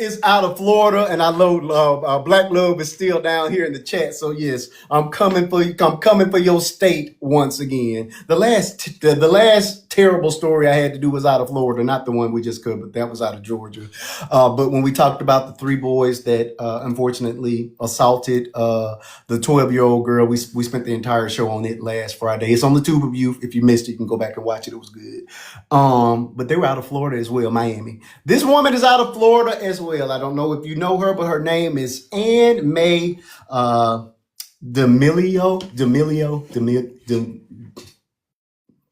is out of Florida, and I know Black Love is still down here in the chat. So yes, I'm coming for you. I'm coming for your state once again. The last terrible story I had to do was out of Florida, not the one we just covered. That was out of Georgia. But when we talked about the three boys that unfortunately assaulted the 12-year-old girl, we spent the entire show on it last Friday. It's on the Tube of You. If you missed it, you can go back and watch it. It was good. But they were out of Florida as well, Miami. This woman is out of Florida as well. I don't know if you know her, but her name is Ann May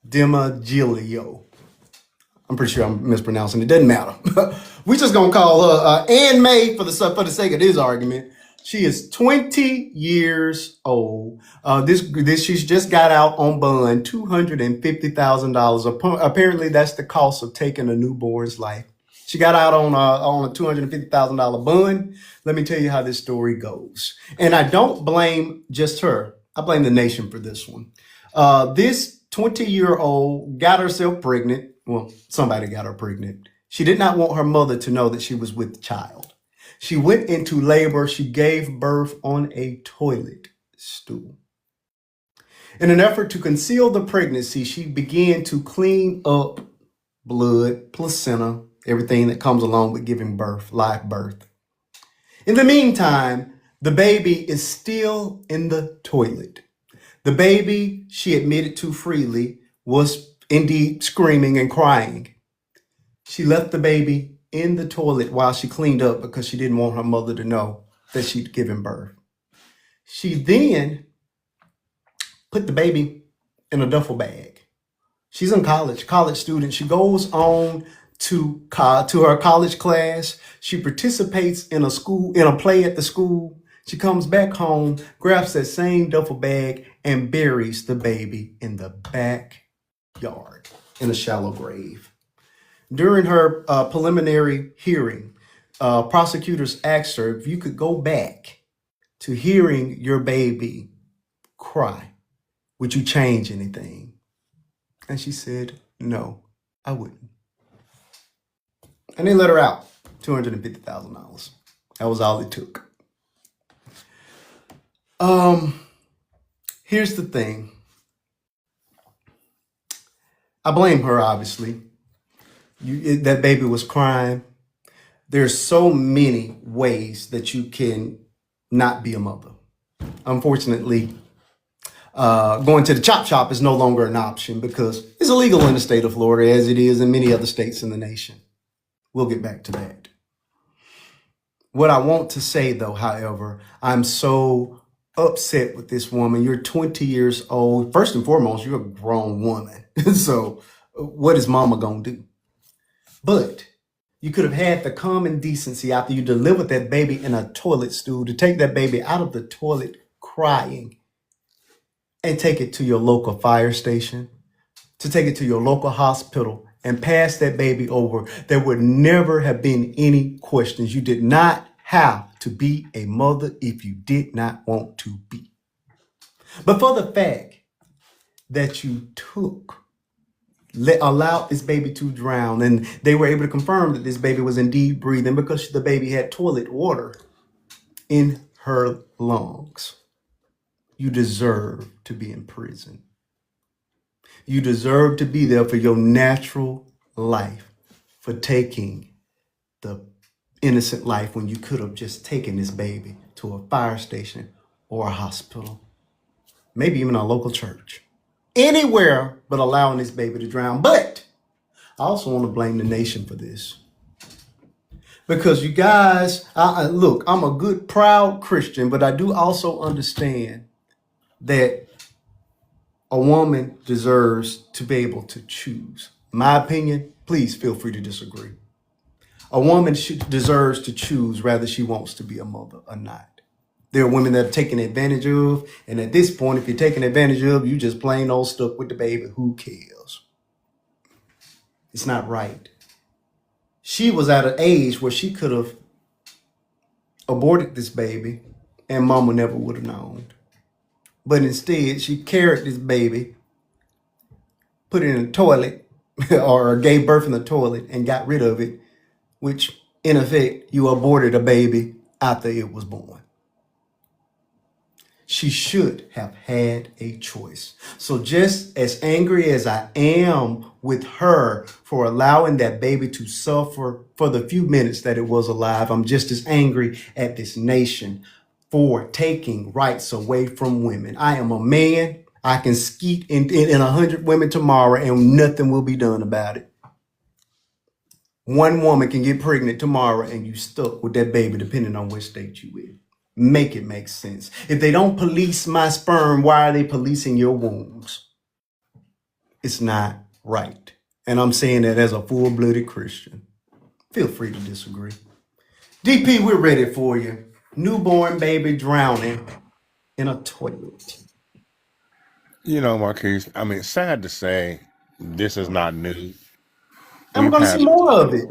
DiMaggio. I'm pretty sure I'm mispronouncing it. Doesn't matter. We're just gonna call her Ann May for the sake of this argument. She is 20 years old. She's just got out on bond, $250,000. Apparently, that's the cost of taking a newborn's life. She got out on a $250,000 bond. Let me tell you how this story goes. And I don't blame just her. I blame the nation for this one. This 20-year-old got herself pregnant. Well, somebody got her pregnant. She did not want her mother to know that she was with child. She went into labor. She gave birth on a toilet stool. In an effort to conceal the pregnancy, she began to clean up blood, placenta, everything that comes along with giving birth, live birth. In the meantime, the baby is still in the toilet. The baby, she admitted to freely, was indeed screaming and crying. She left the baby in the toilet while she cleaned up because she didn't want her mother to know that she'd given birth. She then put the baby in a duffel bag. She's in college student. She goes on to her college class. She participates in a play at the school. She comes back home, grabs that same duffel bag, and buries the baby in the backyard in a shallow grave. During her preliminary hearing, prosecutors asked her if you could go back to hearing your baby cry, would you change anything? And she said, no, I wouldn't. And they let her out, $250,000. That was all it took. Here's the thing. I blame her, obviously. That baby was crying. There's so many ways that you can not be a mother. Unfortunately, going to the chop shop is no longer an option because it's illegal in the state of Florida as it is in many other states in the nation. We'll get back to that. What I want to say, though, however, I'm so upset with this woman. You're 20 years old. First and foremost, you're a grown woman. So what is mama going to do? But you could have had the common decency after you delivered that baby in a toilet stool to take that baby out of the toilet crying and take it to your local fire station, to take it to your local hospital and pass that baby over. There would never have been any questions. You did not have to be a mother if you did not want to be. But for the fact that you allowed this baby to drown, and they were able to confirm that this baby was indeed breathing because the baby had toilet water in her lungs. You deserve to be in prison. You deserve to be there for your natural life, for taking the innocent life when you could have just taken this baby to a fire station or a hospital, maybe even a local church. Anywhere but allowing this baby to drown. But I also want to blame the nation for this. Because you guys, look, I'm a good, proud Christian, but I do also understand that a woman deserves to be able to choose. My opinion, please feel free to disagree. A woman deserves to choose whether she wants to be a mother or not. There are women that are taken advantage of. And at this point, if you're taken advantage of, you just plain old stuck with the baby. Who cares? It's not right. She was at an age where she could have aborted this baby and mama never would have known. But instead, she carried this baby, put it in the toilet or gave birth in the toilet and got rid of it, which In effect, you aborted a baby after it was born. She should have had a choice. So, just as angry as I am with her for allowing that baby to suffer for the few minutes that it was alive, I'm just as angry at this nation for taking rights away from women. I am a man. I can skeet in 100 women tomorrow and nothing will be done about it. One woman can get pregnant tomorrow and you stuck with that baby depending on which state you in. Make it make sense. If they don't police my sperm, why are they policing your wombs? It's not right. And I'm saying that as a full-blooded Christian. Feel free to disagree. DP, we're ready for you. Newborn baby drowning in a toilet. You know, Marquise, I mean, sad to say, this is not new. I'm We've going to see had, more of it.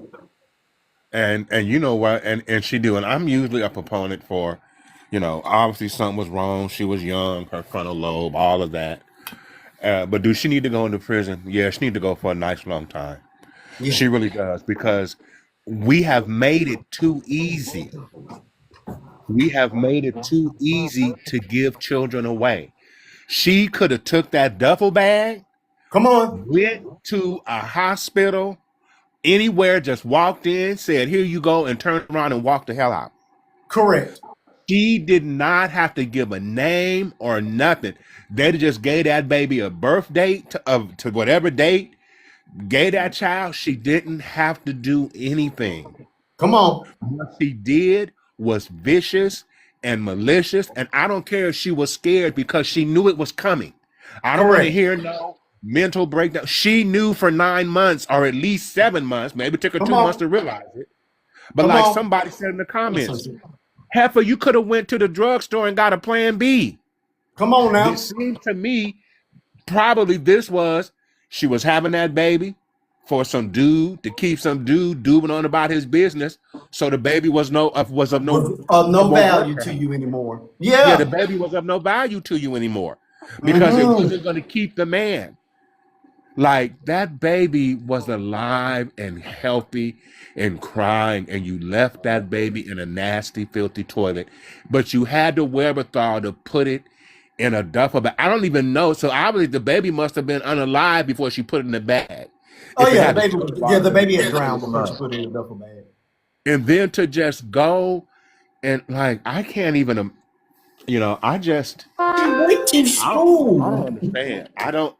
and you know what, and she do, and I'm usually a proponent for, obviously something was wrong. She was young, her frontal lobe, all of that. But do she need to go into prison? Yeah, she need to go for a nice long time. Yeah. She really does, because we have made it too easy. We have made it too easy to give children away. She could have took that duffel bag, Come on. went to a hospital, anywhere, just walked in, said, "Here you go," and turned around and walked the hell out. Correct. She did not have to give a name or nothing. They just gave that baby a birth date to whatever date, gave that child. She didn't have to do anything. Come on. What she did was vicious and malicious, and I don't care if she was scared because she knew it was coming. I don't want to Correct. hear no mental breakdown. She knew for 9 months or at least 7 months, maybe it took her Come 2 months on. to realize it. But Come like on. somebody said in the comments, Listen. Heifer, you could have went to the drugstore and got a plan B. Come on now. It seems to me probably she was having that baby for some dude to keep some dude doing on about his business, so the baby was of no Was of no more worth value to to her. you anymore. Yeah, the Yeah. baby was of no value to you anymore because it Mm-hmm. wasn't going to keep the man. Like that baby was alive and healthy and crying, and you left that baby in a nasty, filthy toilet, but you had the wherewithal to put it in a duffel bag. I don't even know. So obviously the baby must have been unalive before she put it in the bag. Oh If it yeah, the had the baby. toilet Yeah, water the in baby it, had it drowned was before she alive. put it in the duffel bag. And then to just go and like, I can't even, I just, She went to I don't school. understand. I don't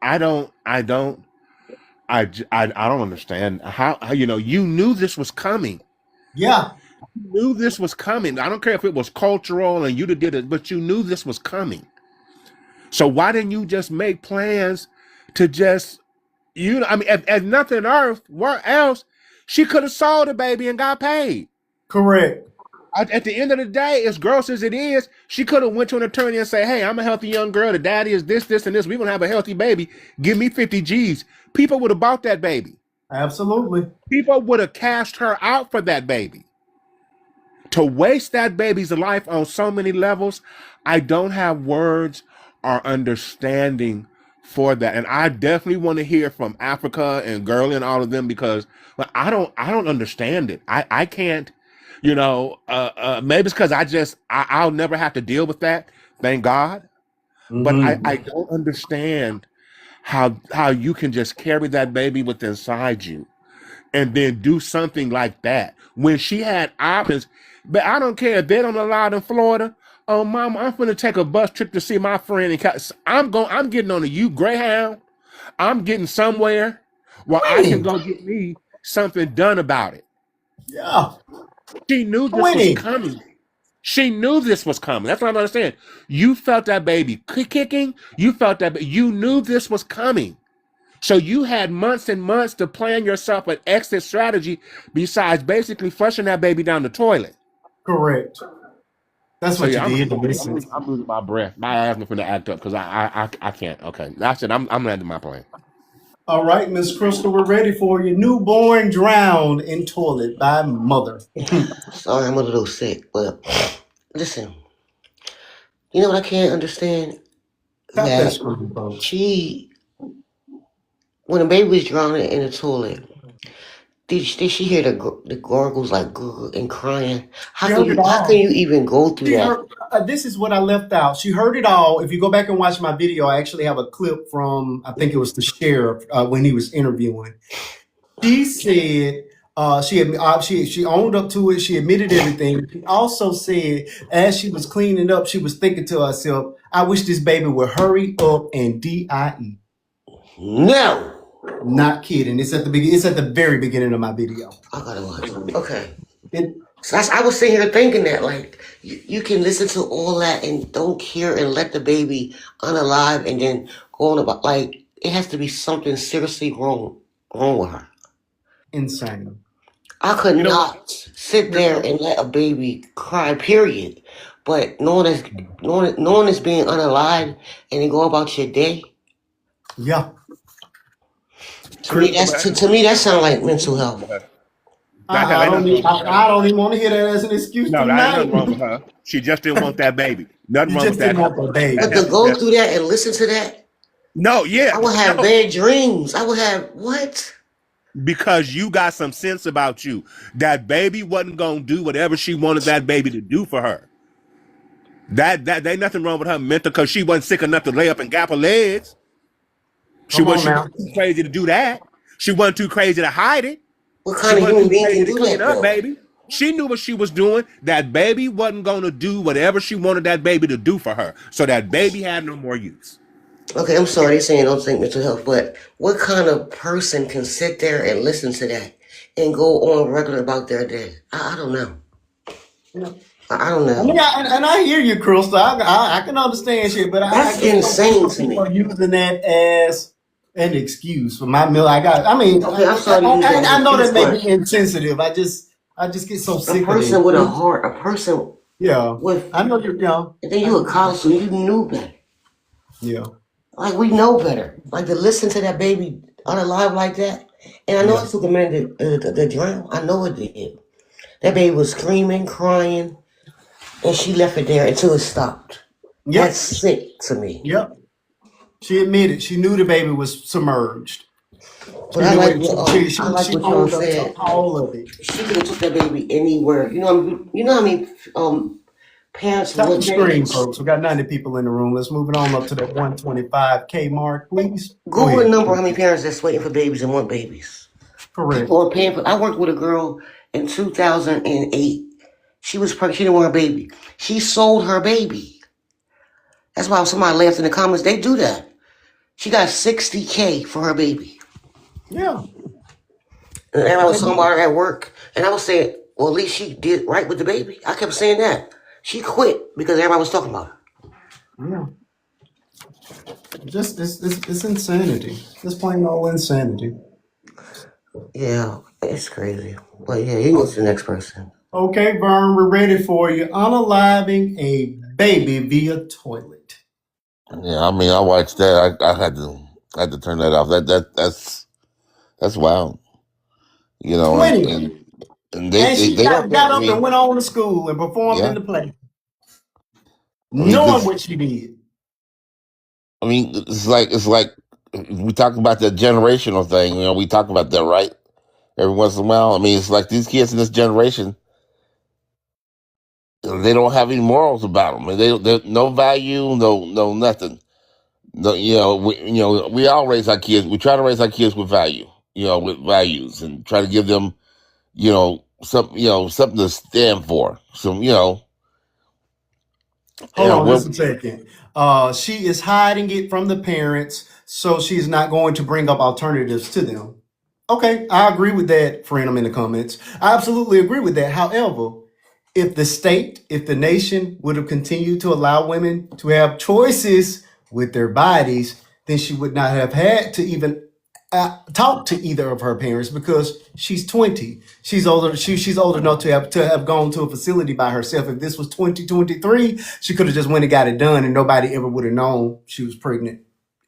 understand how you knew this was coming. Yeah. You knew this was coming. I don't care if it was cultural and you did it, but you knew this was coming. So why didn't you just make plans to just, I mean, if nothing else, she could have sold the baby and got paid. Correct. At the end of the day, as gross as it is, she could have went to an attorney and say, "Hey, I'm a healthy young girl. The daddy is this, this, and this. We're gonna have a healthy baby. Give me 50 G's." People would have bought that baby. Absolutely. People would have cashed her out for that baby. To waste that baby's life on so many levels, I don't have words or understanding for that. And I definitely want to hear from Africa and Girly and all of them, because like, I don't understand it. I can't, maybe it's because I'll never have to deal with that. Thank God. But I Mm-hmm. don't understand how you can just carry that baby within inside you and then do something like that when she had options. But I don't care if they don't allow it in Florida. Oh, mama, I'm going to take a bus trip to see my friend. I'm getting on a U Greyhound. I'm getting somewhere where I can Winning. go get me something done about it. Yeah. She knew this was Winning. coming. She knew this was coming. That's what I'm understanding. You felt that baby kicking. You felt that. You knew this was coming. So you had months and months to plan yourself an exit strategy besides basically flushing that baby down the toilet. Correct. That's So what you yeah, did. Listen. I'm losing my breath. My asthma finna act up because I can't. Okay, that's it. I'm landing my plane. All right, Miss Crystal, we're ready for you. Newborn drowned in toilet by mother. Sorry, I'm a little sick, but listen, you know what I can't understand? Tap that That screen, folks. she, when a baby was drowning in the toilet, did she hear the gargles like and crying? She heard it How can all. you even go through She that? heard. This is what I left out. She heard it all. If you go back and watch my video, I actually have a clip from I think it was the sheriff when he was interviewing. She said she owned up to it. She admitted everything. She also said as she was cleaning up, she was thinking to herself, "I wish this baby would hurry up and die." No. Not kidding. It's at the beginning. It's at the very beginning of my video. I gotta watch it. Okay. It, So I was sitting here thinking that, like, you can listen to all that and don't care and let the baby unalive and then go on about, like, it has to be something seriously wrong with her. insane. I could You know what? not sit there and let a baby cry, period. But knowing it's being unalive and then go about your day, Yeah. to me that sounds like mental health. That I ain't don't. nothing wrong with her. I don't even want to hear that as an excuse No, that ain't nothing wrong with tonight. her. She just didn't want that baby. Nothing You wrong with just didn't that. want the baby. But to go through that and listen to that, No, yeah, I would have no, bad dreams. I would have what? because you got some sense about you. That baby wasn't gonna do whatever she wanted that baby to do for her. That ain't nothing wrong with her mental because she wasn't sick enough to lay up and gap her legs. Come on She now. wasn't too crazy to do that. She wasn't too crazy to hide it. What She kind of wasn't human too being crazy can to do clean that up, though? baby. She knew what she was doing. That baby wasn't gonna do whatever she wanted that baby to do for her. So that baby had no more use. Okay, I'm sorry, they're saying don't think mental health, but what kind of person can sit there and listen to that and go on regular about their day? I don't know. I don't I mean, know. I hear you, Crystal. I can understand shit, but I That's just don't think insane some to people are me. using that as an excuse for my meal. I mean, Okay, I'm sorry to use that as I an know excuse, that may but be insensitive. I just get so a sick of person with a it. heart, a person Yeah, with, I know you're young. and then you a college student, you knew better. Yeah, Like we know better. Like to listen to that baby unalive like that, and I know yeah, it took a minute to drown. I know it did. That baby was screaming, crying, and she left it there until it stopped. That's yep, sick to me. yep. She admitted she knew the baby was submerged. But She knew it. I like She what y'all owned up to said. all of it. She could have took that baby anywhere. You know how many parents Tap the would screen, babies. folks. We got 90 people in the room. Let's move it on up to that 125K mark, please. Go Google the ahead. number how many parents that's waiting for babies and want babies. Correct. People are paying for. I worked with a girl in 2008. She was pregnant. She didn't want her baby. She sold her baby. That's why somebody laughed in the comments. They do that. She got 60K for her baby. Yeah. And everybody was talking about her at work. And I was saying, well, at least she did right with the baby. I kept saying that. She quit because everybody was talking about her. Yeah. Just it's insanity. Just plain old insanity. Yeah, it's crazy. But yeah, you can go to the next person. Okay, Vern, we're ready for you. Unaliving a baby via toilet. Yeah, I mean, I watched that. I had to turn that off. That's wild. You know, 20. and And she they don't. got I up and mean, went on to school and performed in yeah. the play. I mean, Knowing because what she did. it's like we talk about the generational thing. You know, we talk about that, right? Every once in a while. I mean, it's like these kids in this generation, they don't have any morals about them. They no value, no nothing. No, we all raise our kids. We try to raise our kids with value, with values, and try to give them, something to stand for. Hold on What just a second. She is hiding it from the parents, so she's not going to bring up alternatives to them. Okay, I agree with that, Freedom in the comments. I absolutely agree with that. However, if the state, if the nation would have continued to allow women to have choices with their bodies, then she would not have had to even talk to either of her parents because she's 20. She's older. She's old enough to have gone to a facility by herself. If this was 2023, she could have just went and got it done, and nobody ever would have known she was pregnant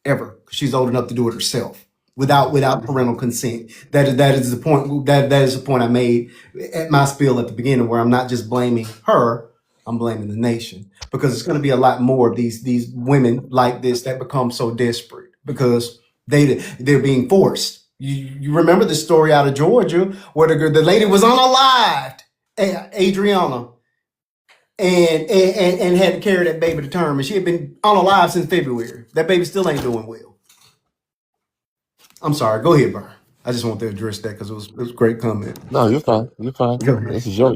ever. She's old enough to do it herself without parental consent. That is the point. That is the point I made at my spiel at the beginning, where I'm not just blaming her. I'm blaming the nation because it's going to be a lot more of these women like this that become so desperate because they're being forced. You remember the story out of Georgia where the lady was unalived, Adriana, and had to carry that baby to term, and she had been unalive since February. That baby still ain't doing well. I'm sorry. Go ahead, Burn. I just want to address that because it was a great comment. No, you're fine. You're fine. Go ahead. This is your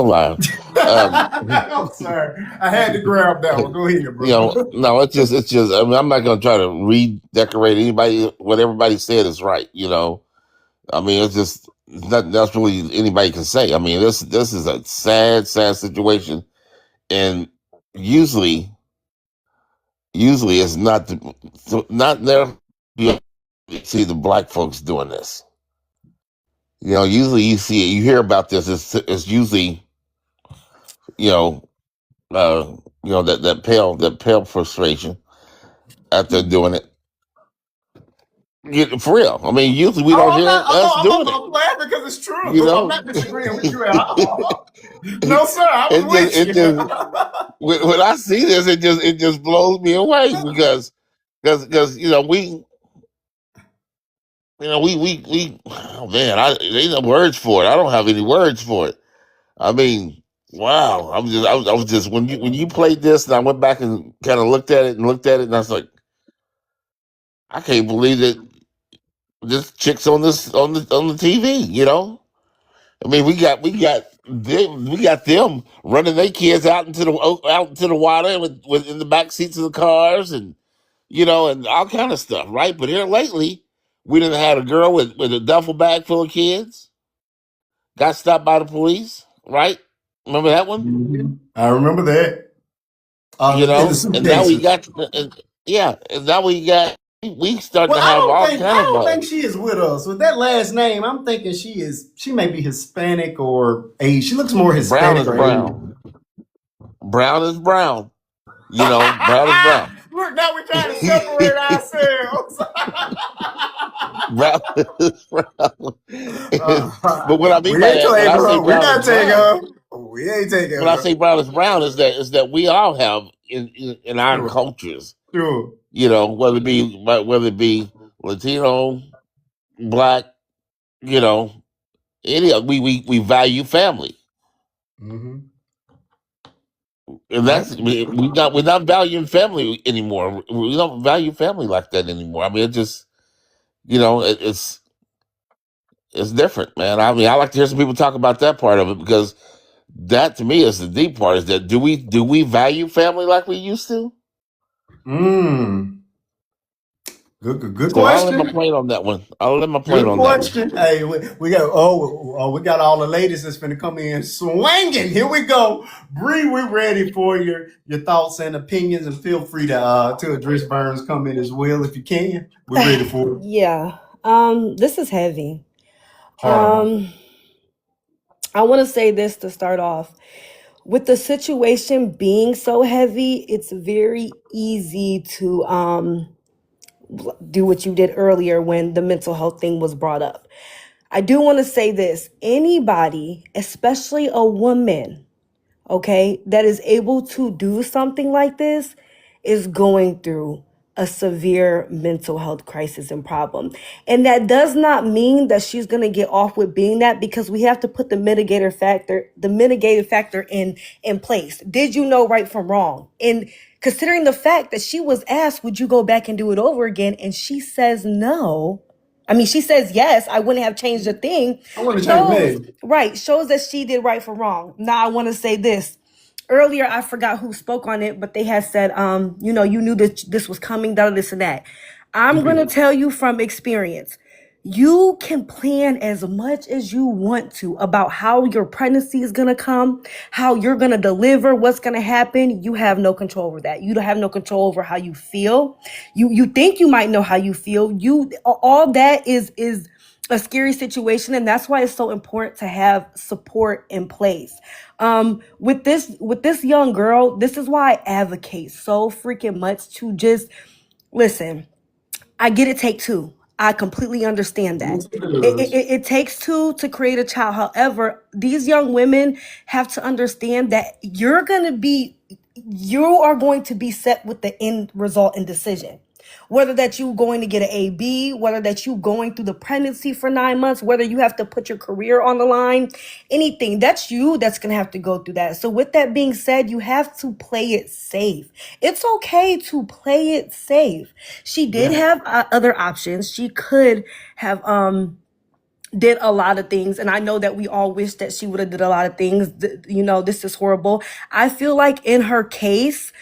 life. I'm sorry. I had to grab that one. Go ahead, bro. No, it's just. I mean, I'm not gonna try to redecorate anybody. What everybody said is right. I mean, it's nothing else really anybody can say. I mean, this is a sad situation, and usually it's not there. You see the black folks doing this. Usually you hear about this. It's usually that pale frustration after doing it. For real. I mean, usually we don't hear us doing it. I'm laughing because it's true. You I'm know, not disagreeing with you at all. No, sir. I was it with you. when I see this, it just blows me away because we oh man, ain't no words for it. I don't have any words for it. I mean, wow. I was just when you played this, and I went back and kind of looked at it, and I was like, I can't believe that this chick's on the TV. I mean, we got them running their kids out into the water with in the back seats of the cars, and and all kind of stuff, right? But here lately, we done had a girl with a duffel bag full of kids got stopped by the police, right? Remember that one? I remember that. And now we got we starting to have all kind I don't of think she is with us. With that last name, I'm thinking she may be Hispanic or Asian. She looks more brown Hispanic is or brown. Brown is brown. Brown is brown. Look, now we're trying to separate ourselves. Brown is brown. But what I mean by that, when I say We're brown not is taking brown, her. We ain't taking when I her. say brown is brown, is that we all have in our Sure. cultures, Sure. whether it be Latino, black, any we value family. Mm-hmm. And that's we're not valuing family anymore. We don't value family like that anymore. I mean, it just it's different, man. I mean, I like to hear some people talk about that part of it because that to me is the deep part. Is that do we value family like we used to? Good So I'll let my question. plane on that one. Good question. Hey, we got we got all the ladies that's finna come in swinging. Here we go, Bree. We're ready for your thoughts and opinions, and feel free to address Burns' comment as well if you can. We're ready for it. Yeah. This is heavy. Horrible. I want to say this to start off. With the situation being so heavy, it's very easy to do what you did earlier when the mental health thing was brought up. I do want to say this. Anybody, especially a woman, okay, that is able to do something like this is going through a severe mental health crisis and problem. And that does not mean that she's going to get off with being that, because we have to put the mitigated factor in place. Did you know right from wrong? And considering the fact that she was asked, would you go back and do it over again? And she says no. I mean, she says, yes, I wouldn't have changed a thing. I want to change me. Shows that she did right from wrong. Now, I want to say this. Earlier, I forgot who spoke on it, but they had said, you knew that this was coming, this and that. I'm going to tell you from experience. You can plan as much as you want to about how your pregnancy is going to come, how you're going to deliver, what's going to happen. You have no control over that. You don't have no control over how you feel. You think you might know how you feel. All that is a scary situation, and that's why it's so important to have support in place. With this young girl, this is why I advocate so freaking much to just listen. I get it, take two. I completely understand that. It takes two to create a child. However, these young women have to understand that you are going to be set with the end result and decision. Whether that you going to get an AB, whether that you going through the pregnancy for 9 months, whether you have to put your career on the line, anything, that's you that's going to have to go through that. So with that being said, you have to play it safe. It's okay to play it safe. She did Yeah. have other options. She could have did a lot of things, and I know that we all wish that she would have did a lot of things. You know, this is horrible. I feel like in her case,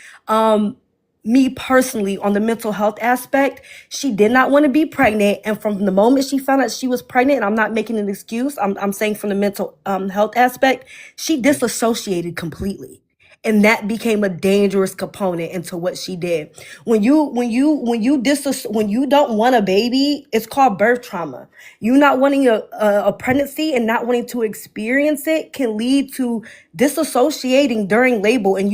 me personally, on the mental health aspect, she did not want to be pregnant, and from the moment she found out she was pregnant, and I'm not making an excuse, I'm saying from the mental health aspect, she disassociated completely. And that became a dangerous component into what she did. When you don't want a baby, it's called birth trauma. You not wanting a pregnancy and not wanting to experience it can lead to disassociating during labor and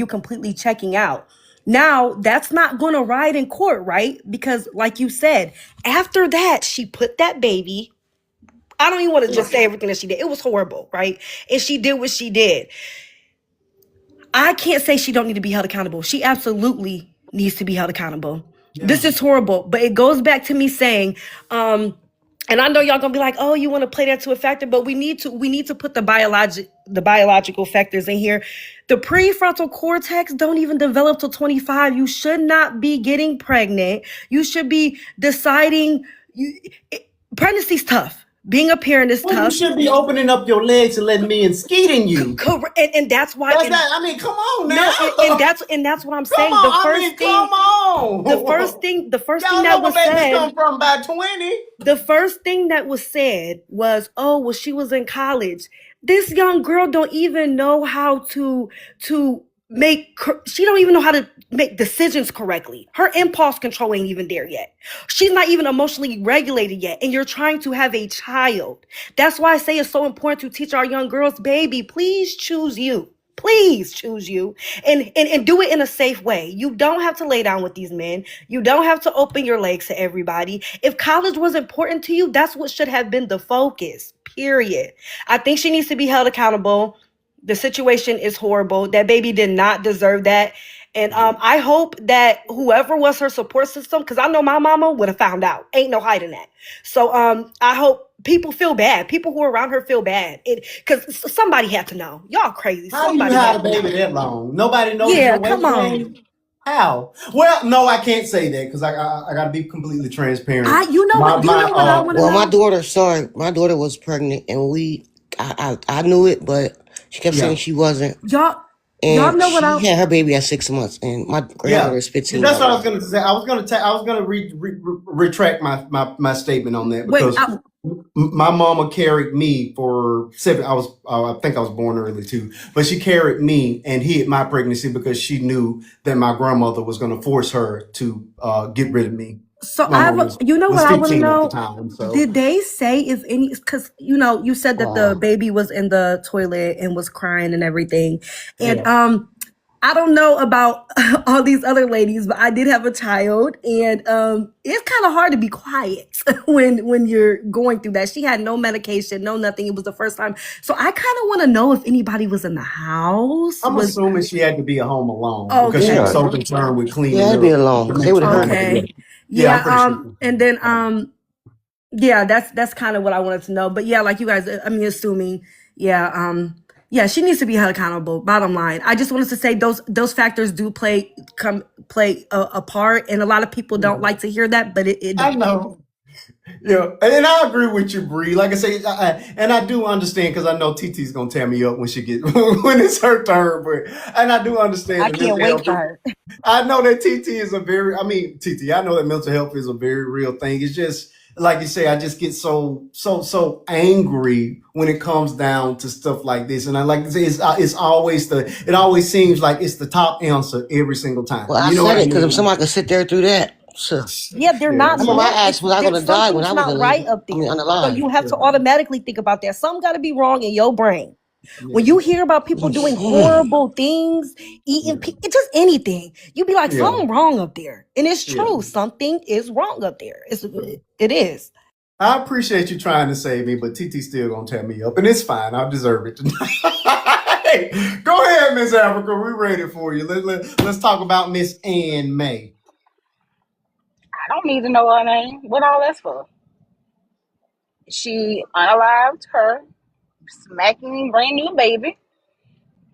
you completely checking out. Now, that's not going to ride in court, right? Because like you said, after that, she put that baby. I don't even want to just say everything that she did. It was horrible, right? And she did what she did. I can't say she don't need to be held accountable. She absolutely needs to be held accountable. Yeah. This is horrible, but it goes back to me saying, and I know y'all gonna be like, oh, you want to play that to a factor, but we need to put the biological factors in here. The prefrontal cortex don't even develop till 25. You should not be getting pregnant. You should be deciding. Pregnancy's tough. Being a parent is Well, you tough. should be opening up your legs and letting me and skeeting you. Correct, and that's why. That's and- not, I mean, come on No, now. and that's what I'm Come saying. on, The first I mean, thing, come on. the first Y'all thing know that where was babies said, come from by 20. the first thing that was said was, "Oh, well, she was in college." This young girl don't even know how to she don't even know how to make decisions correctly. Her impulse control ain't even there yet. She's not even emotionally regulated yet, and you're trying to have a child. That's why I say it's so important to teach our young girls, baby, please choose you. Please choose you and do it in a safe way. You don't have to lay down with these men. You don't have to open your legs to everybody. If college was important to you, that's what should have been the focus, period. I think she needs to be held accountable. The situation is horrible. That baby did not deserve that. And I hope that whoever was her support system, because I know my mama would have found out. Ain't no hiding that. So I hope people feel bad. People who are around her feel bad. Because somebody had to know. Y'all crazy. How do you Somebody hide had a to know. baby that long? Nobody knows Yeah, your weight come on. gain? How? Well, no, I can't say that because I got to be completely transparent. You know what I want to Well, my know? daughter was pregnant, and I knew it, but she kept Yeah. saying she wasn't. Y'all And know what she had her baby at 6 months, and my granddaughter is 15. That's what I was going to say. I was going to retract my statement on that Wait, because my mama carried me for 7. I think I was born early too, but she carried me and hid my pregnancy because she knew that my grandmother was going to force her to get rid of me. so My mom you know was what I want to 15 at the know? time. So Did they say if any, because you said that the baby was in the toilet and was crying and everything. And I don't know about all these other ladies, but I did have a child, and it's kind of hard to be quiet when you're going through that. She had no medication, no nothing. It was the first time. So I kind of want to know if anybody was in the house. I'm assuming she had to be at home alone Oh, because she yeah. was so concerned with cleaning Yeah, up. it'd be alone, 'cause they would've heard her. Okay. Yeah, I'm pretty sure. And then yeah, that's kind of what I wanted to know. But yeah, like you guys, I mean, assuming, yeah, she needs to be held accountable. Bottom line, I just wanted to say those factors do play a part, and a lot of people don't like to hear that, but it I know. Yeah, and I agree with you, Bree. Like I say, and I do understand because I know TT's gonna tear me up when she gets when it's her turn. And I do understand. I can't wait for her. I know that TT is I know that mental health is a very real thing. It's just like you say, I just get so angry when it comes down to stuff like this. And I like to say, it always seems like it's the top answer every single time. Well, I You know what said it because mean? if somebody could sit there through that, sure. Yeah, they're not. I remember I normal. asked, was I gonna die when Something's I was not in right labor? up I mean, there. on the So line. you have to automatically think about that. Something got to be wrong in your brain. When you hear about people doing horrible things, eating, it's just anything, you be like, Yeah. something wrong up there. And it's Yeah. true. Something is wrong up there. It is. I appreciate you trying to save me, but TT still gonna tear me up, and it's fine. I deserve it tonight. Go ahead, Miss Africa. We're ready for you. Let's talk about Miss Ann May. don't need to know her name. What all that's for? She unalived her smacking brand new baby,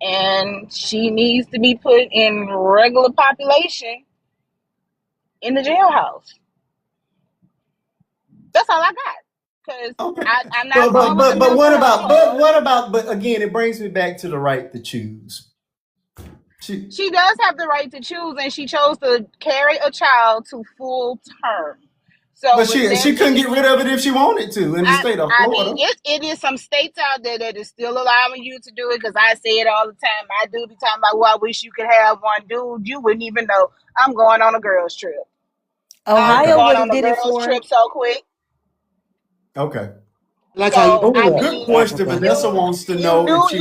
and she needs to be put in regular population in the jailhouse. That's all I got. Because Okay. I'm not going with the But mental health part. what about but again it brings me back to the right to choose. She, She does have the right to choose, and she chose to carry a child to full term. So but with she them couldn't being, get rid of it if she wanted to in the state of I mean, Florida. it is some states out there that is still allowing you to do it. Because I say it all the time. I do be talking about, well, I wish you could have one. Dude, you wouldn't even know. I'm going on a girls trip. I'm Okay. Ohio going would have on a did it girls for her. trip so quick. Okay. I like how you So put I Oh, that, good mean, question. Africa. Vanessa you wants to you know if knew she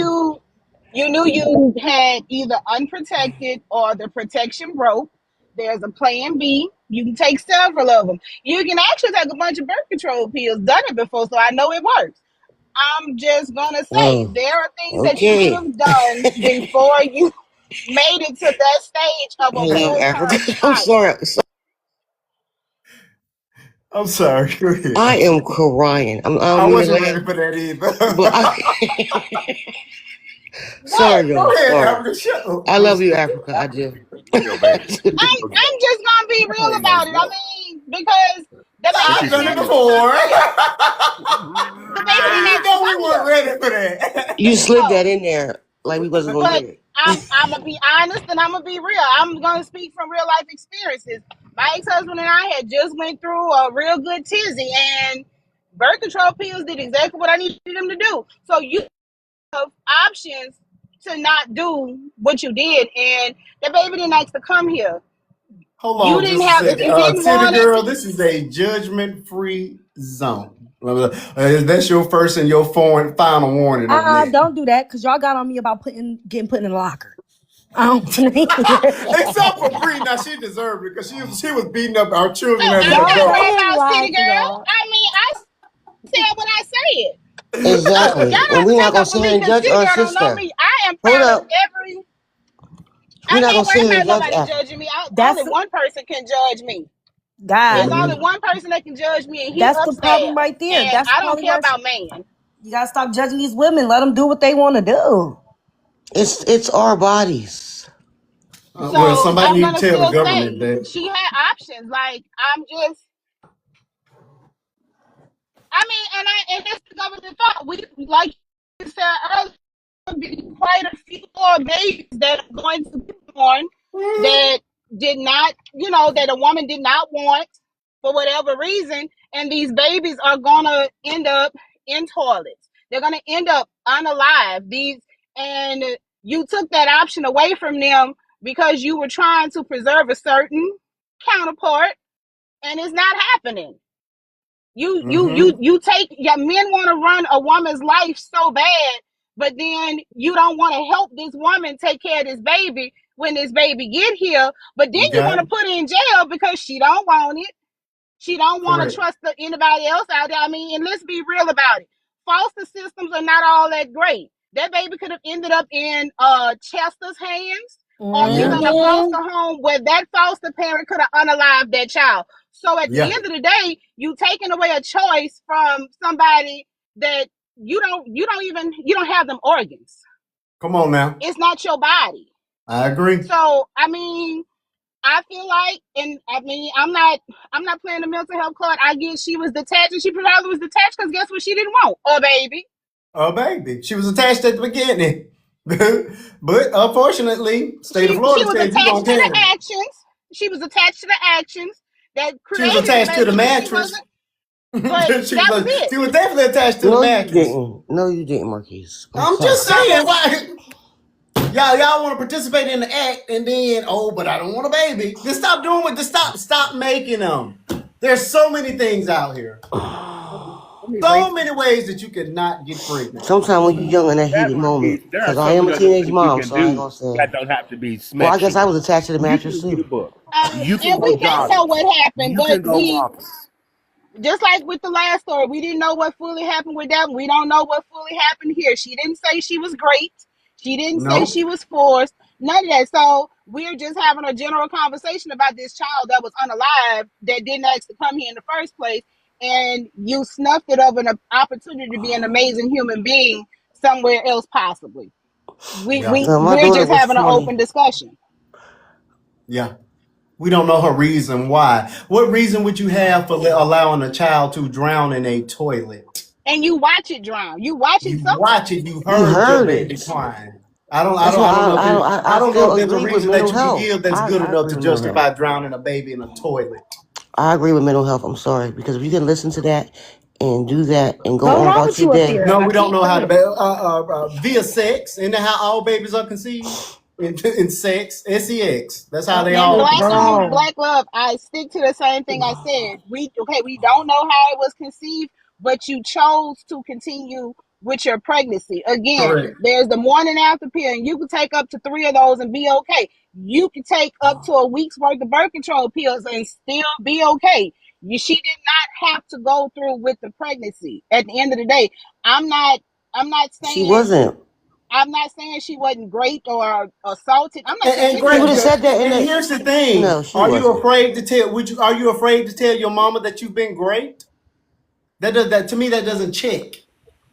you knew you had either unprotected or the protection broke. There's a plan B. You can take several of them. You can actually take a bunch of birth control pills. Done it before, so I know it works. I'm just gonna say Oh, there are things that you could okay. have done before you made it to that stage of I a love full Africa. term I'm child. sorry. I'm sorry. Go ahead. I am crying. I I don't mean to wasn't ready laugh, for that but either. What? sorry, Go girl. ahead, Sorry. Africa. Shut up. I love you, Africa. I do. Yo, baby. I'm just gonna be real Ain't no about it. I joke. mean, because the baby I've didn't done it have to before. come here. The baby didn't You have to know we come weren't here. ready for that. You slid that No. in there like we wasn't gonna But hear it. I'm gonna be honest and I'm gonna be real. I'm gonna speak from real life experiences. My ex-husband and I had just went through a real good tizzy, and birth control pills did exactly what I needed them to do. So you have options to not do what you did, and the baby didn't ask to come here. Hold You on didn't just a have, if second. you didn't City want it. girl, this is a judgment-free zone. That's your first and your final warning on that. Don't do that, because y'all got on me about getting put in the locker. I don't want to hear Except for Bree. Now she deserved it because she was beating up our children Oh, as an I'm Don't not adult. let worried him about lie city to girl. y'all. I mean, I said what I said. Y'all Exactly. And have to we're not take gonna up with sit here me and because judge city our girl don't know sister. me. I am Hold proud of up. every. We're I'm not not gonna sit worried here about and judge nobody Africa. judging me. That's Only one person can judge me. There's God. only Mhm. one person that can judge me, and he That's the problem upstairs. right there. And That's I don't probably care why about man. you gotta stop judging these women. Let them do what they want to do. It's our bodies. Well, So somebody I'm need gonna to tell the still government say that. she had options. Like I'm just. I mean, and that's the government thought. We like you said earlier. Be quite a few more babies that are going to be born that did not, that a woman did not want for whatever reason, and these babies are gonna end up in toilets. They're gonna end up unalive. And you took that option away from them because you were trying to preserve a certain counterpart, and it's not happening. Mm-hmm. You take, yeah, men want to run a woman's life so bad, but then you don't want to help this woman take care of this baby when this baby get here, but then You you got want to it? put her in jail because she don't want it. She don't want to Correct. trust anybody else out there. I mean, and let's be real about it. Foster systems are not all that great. That baby could have ended up in Chester's hands or either Yeah. in a Mm-hmm. foster home where that foster parent could have unalived that child. So at the Yeah. end of the day, you taking away a choice from somebody that you don't have them organs. Come on now. It's not your body. I agree. So I mean, I feel like, and I mean, I'm not playing the mental health card. I get she was detached, and she probably was detached because guess what? She didn't want a baby. Oh, baby. She was attached at the beginning. But unfortunately, state of She Florida was said you're attached going to to the carry it. actions. She was attached to the actions that She was created the attached to the baby, but she mattress. wasn't. But that was it. She was definitely attached to the No, you mattress. didn't. No, you didn't, Marquise. I'm I'm sorry. just saying, why y'all want to participate in the act and then but I don't want a baby. Just stop doing what. Just stop making them. There's so many things out here. Let me So bring many ways that you cannot get pregnant. Sometimes when you're young in that that, heated Marquise. moment, There are because I so am many a other teenage things you mom, can so I ain't do gonna say. that don't have to be Well, I guess I sexual. was attached to the You mattress can read a too. book. You can And go we don't know jogging. what happened, You but can go walking. just like with the last story, we didn't know what fully happened with that. We don't know what fully happened here. She didn't say she was great. She didn't say Nope. she was forced. None of that. So we're just having a general conversation about this child that was unalive that didn't ask to come here in the first place, and you snuffed it of an opportunity to be an amazing human being somewhere else, possibly. We Yeah. we No, my we're daughter just was having an open 20. discussion. Yeah. We don't know her reason why. What reason would you have for allowing a child to drown in a toilet? And you watch it drown. You watching You something. watch it, you You heard your heard baby it. crying. I don't, I That's don't, why I don't know if it, I I don't know still if there's a agree with reason that mental you can health. give that's good I enough agree to with mental health. justify drowning a baby in a toilet. I agree with mental health. I'm sorry. Because if you can listen to that and do that and go What's on wrong about with your you, day. Athira? No, I we don't keep know how to saying. via sex. Isn't that how all babies are conceived? In sex, sex. That's how they And all You're conceived. wrong. black love, I stick to the same thing I said. We don't know how it was conceived, but you chose to continue with your pregnancy. Again, Correct. there's the morning after pill, and you can take up to 3 of those and be okay. You can take up to a week's worth of birth control pills and still be okay. She did not have to go through with the pregnancy. At the end of the day, I'm not I'm not She saying wasn't. I'm not saying she wasn't raped or assaulted. I'm not saying And any She of would that. have Greg, said that in and the. here's the thing: No, she Are you wasn't. afraid to tell? Are you afraid to tell your mama that you've been great? That to me that doesn't check.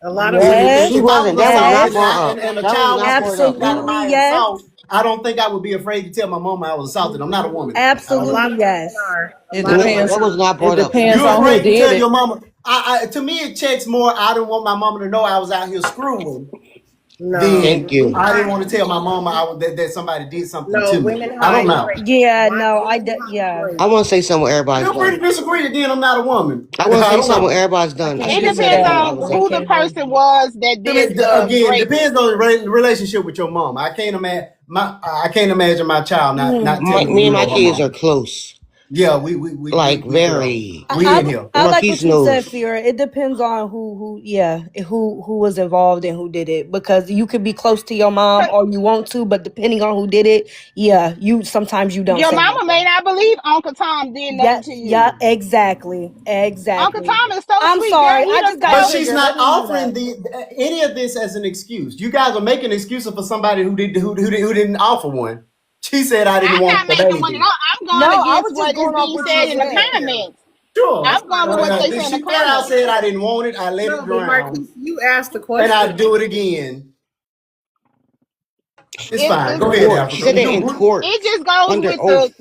A lot of women Yes, She If I wasn't. was That was not assaulted yes, brought up. and a That was child was not brought up. conceived out of No. absolutely my yes, assault, I don't think I would be afraid to tell my mama I was assaulted. I'm not a woman. I a don't lot know. absolutely of women yes. are. A It lot of depends. That women was not It brought up to depends me. You on who afraid to did tell it. your mama? To me, it checks more. I didn't want my mama to know I was out here screwing. no, Thank Then you. women I are didn't want to tell my great. mama that somebody did something No, to me. women I don't hide know. great. Yeah, My no, women hide yeah. I great. want to say something what everybody's Feel free to done. disagree. Again, I'm not a woman. I I want to say don't something what know. everybody's I done. can't It She give just you said depends that that. I on was I who the raped. can't give person was that did the Again, raping. depends on the relationship with your mom. I can't imagine my child not Mm. telling Me and you my or her kids mom. are close. Yeah, Like we girl, very. we in here. I like Marquise what you said, knows. Fira. It depends on who was involved and who did it. Because you could be close to your mom or you want to, but depending on who did it, yeah, you sometimes you don't Your say mama may nothing. not believe Uncle Tom did Yeah, nothing to yeah, you. exactly, Uncle exactly. Tom is so I'm sweet, girl. sorry, He I done just got But tell she's triggered. not Let me mute offering up. any of this as an excuse. You guys are making excuses for somebody who didn't offer one. She said I didn't I'm want not the making one at baby. all. I'm No, going I against was just what is going off being what you said in the said. comments. Sure. That's I'm not going with all. what they say in the She flat out comments. said I didn't want it. I let it No, but drown, Marquise, you asked the and I question. do it again. It's It, fine. In it Go ahead, court. She Africa. said that in it court. just goes Under with oath.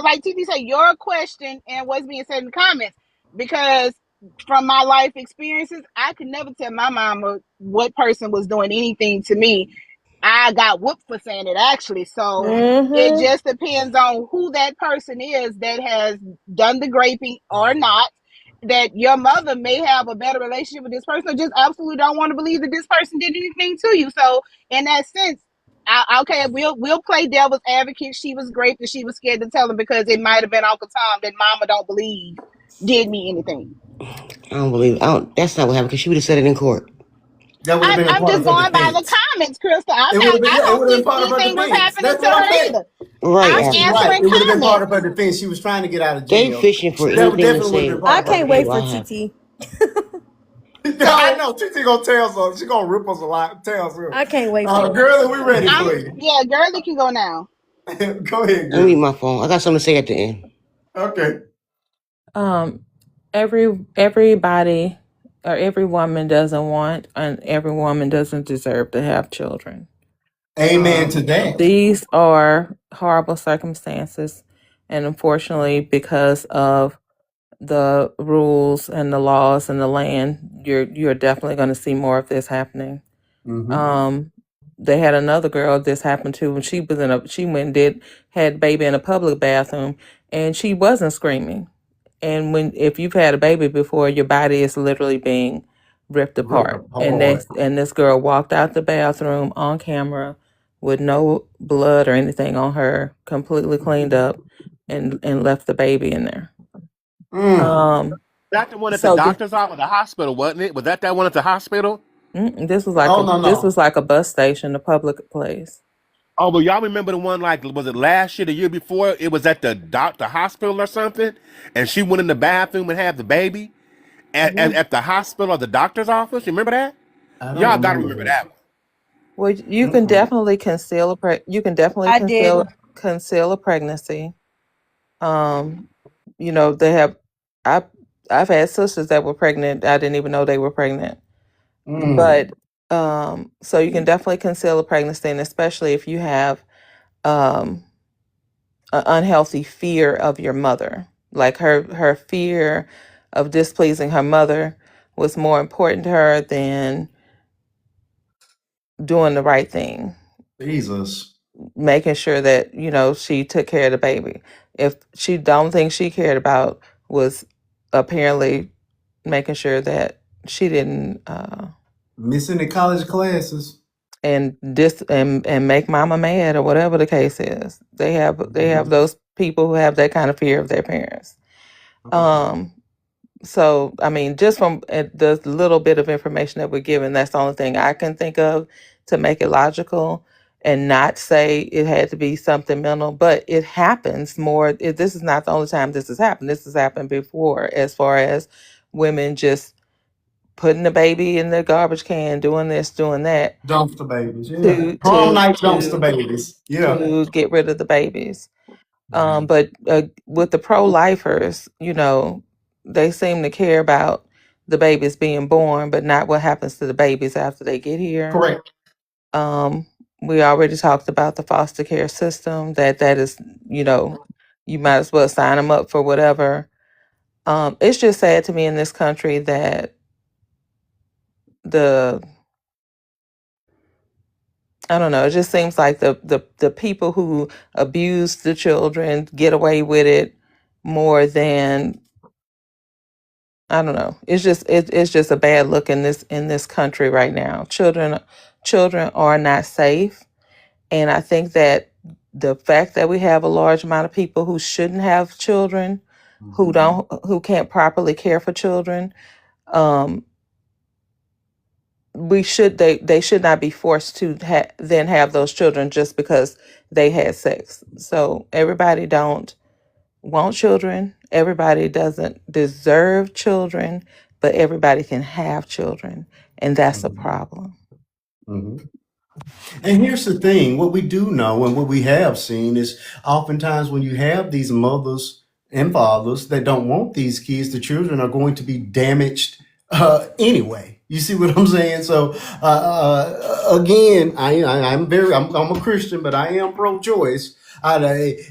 like TT said, your question and what's being said in the comments. Because from my life experiences, I could never tell my mama what person was doing anything to me. I got whooped for saying it actually. So it Mm-hmm. just depends on who that person is that has done the graping or not. That your mother may have a better relationship with this person, or just absolutely don't want to believe that this person did anything to you. So in that sense, okay, we'll play devil's advocate. She was raped and she was scared to tell him because it might have been Uncle Tom that Mama don't believe did me anything. I don't believe it. That's not what happened because she would have said it in court. That would have been a I'm part just of her going by the defense. comments, Crystal. It would have been. I Yeah, it don't would have been think part of her anything was defense. happening That's to what I'm her saying. either. Right, I'm Crystal's Africa. right. answering It would have been part of comments. her defense. She was trying to get out of They jail. fishing for That anything to definitely would have say been part I of her can't about wait what for defense. happened. TT. I So know. Titi gonna tell something. She gonna rip us a lot. Tell us. I can't wait for it. Girl, we ready for you. yeah, Girly can go now. Go ahead, Let me mute girl. my phone. I got something to say at the end. Okay. Um, everybody or every woman doesn't want and every woman doesn't deserve to have children. Amen to that. These are horrible circumstances, and unfortunately, because of the rules and the laws and the land, you're definitely going to see more of this happening. Mm-hmm. They had another girl this happened to when she was she went and had baby in a public bathroom, and she wasn't screaming. And if you've had a baby before, your body is literally being ripped Rip apart. And apart. this girl walked out the bathroom on camera with no blood or anything on her, completely cleaned up, and left the baby in there. Mm. That the one at the So doctor's office, the hospital, wasn't it? Was that one at the hospital? this was Oh no no. like a bus station, a public place. Oh, but y'all remember the one like was it last year, the year before? It was at the hospital or something, and she went in the bathroom and had the baby Yeah. at the hospital or the doctor's office. You remember that? I don't Y'all gotta remember remember that. that one. Well, you can Mm-mm. definitely you can definitely I did. conceal a pregnancy. Um, they have I I've had sisters that were pregnant. I didn't even know they were pregnant. Mm. But so you can definitely conceal a pregnancy, and especially if you have um an unhealthy fear of your mother. Like her fear of displeasing her mother was more important to her than doing the right thing, Jesus. making sure that she took care of the baby. If she don't think she cared about was apparently making sure that she didn't Missing the college classes. and make mama mad or whatever the case is. They have those people who have that kind of fear of their parents. Um so I mean, just from the little bit of information that we're given, that's the only thing I can think of to make it logical and not say it had to be something mental, but it happens more. This is not the only time this has happened. This has happened before, as far as women just putting the baby in the garbage can, doing this, doing that, Dumpster babies. Yeah. to Prom to night dumpster to babies. Yeah. to get rid of the babies. Man. But with the pro-lifers, they seem to care about the babies being born, but not what happens to the babies after they get here. Correct. Um, we already talked about the foster care system. That is, you might as well sign them up for whatever. It's just sad to me in this country that the I don't know. It just seems like the people who abuse the children get away with it more than I don't know. It's just a bad look in this country right now. Children are not safe, and I think that the fact that we have a large amount of people who shouldn't have children, who can't properly care for children, um, they should not be forced to then have those children just because they had sex. So everybody don't want children. Everybody doesn't deserve children, but everybody can have children, and that's a problem. Mm-hmm. And here's the thing, what we do know and what we have seen is oftentimes when you have these mothers and fathers that don't want these kids, the children are going to be damaged anyway. You see what I'm saying? So again, I'm a Christian, but I am pro-choice.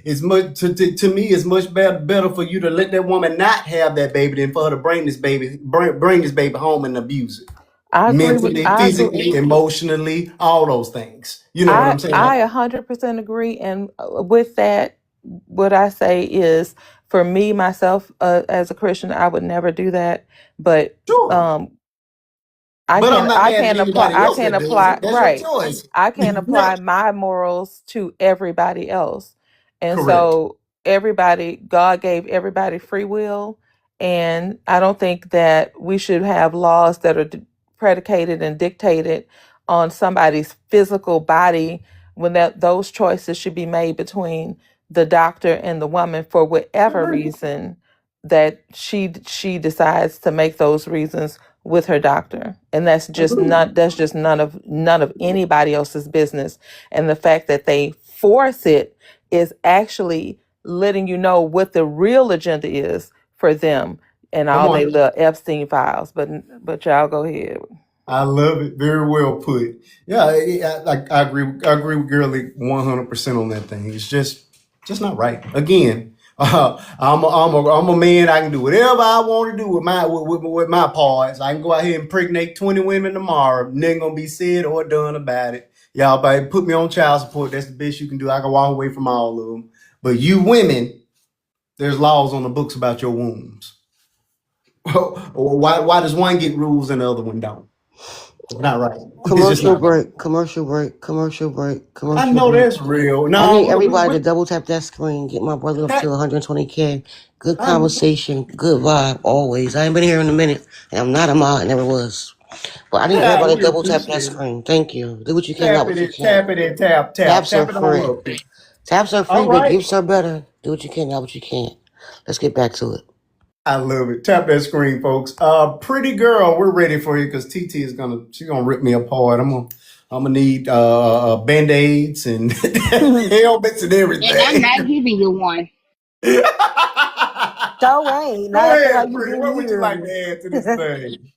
It's much to me. It's much better for you to let that woman not have that baby than for her to bring this baby home and abuse it I agree with mentally, I agree. physically, emotionally, all those things. You know what I I'm saying? I 100% agree, and with that, what I say is, for me myself, as a Christian, I would never do that. But Sure. um, I But I'm can not I mad at can apply anybody I else can that does apply it. That's your right. choice. I can apply my morals to everybody else. And Correct. so God gave everybody free will, and I don't think that we should have laws that are predicated and dictated on somebody's physical body, when those choices should be made between the doctor and the woman for whatever reason that she decides to make those reasons with her doctor. And that's just none of anybody else's business. And the fact that they force it is actually letting you know what the real agenda is for them and Come all they on. little Epstein files. But y'all go ahead. I love it. Very well put. Yeah, I agree. I agree with Girly 100% on that thing. It's just not right. Again, I'm a man. I can do whatever I want to do with my parts. I can go out here and impregnate 20 women tomorrow. Nothing gonna be said or done about it. Y'all, baby, put me on child support. That's the best you can do. I can walk away from all of them. But you women, there's laws on the books about your wombs. Why does one get rules and the other one don't? It's not right. It's just Commercial not right. break, commercial break, commercial break, I commercial know break. that's real. I No, need everybody to double tap that screen, get my brother up to 120K. Good I, conversation, good vibe, always. I ain't been here in a minute, and I'm not a mod, never was. But I need yeah, everybody to we double tap that appreciate it. screen. Thank you. Do what you can, not Tap what you it, can't. tap it, and tap. Taps are Tap it on free. up. Taps are All free, but right. gifts are better. Do what you can, not what you can't. Let's get back to it. I love it. Tap that screen, folks. Pretty girl, we're ready for you because she's gonna rip me apart. I'm gonna need band-aids and So helmets and And I'm not everything. giving you one. Go ain't. Not after how ahead, you Bree. been What would you hearing like me. to add to this thing?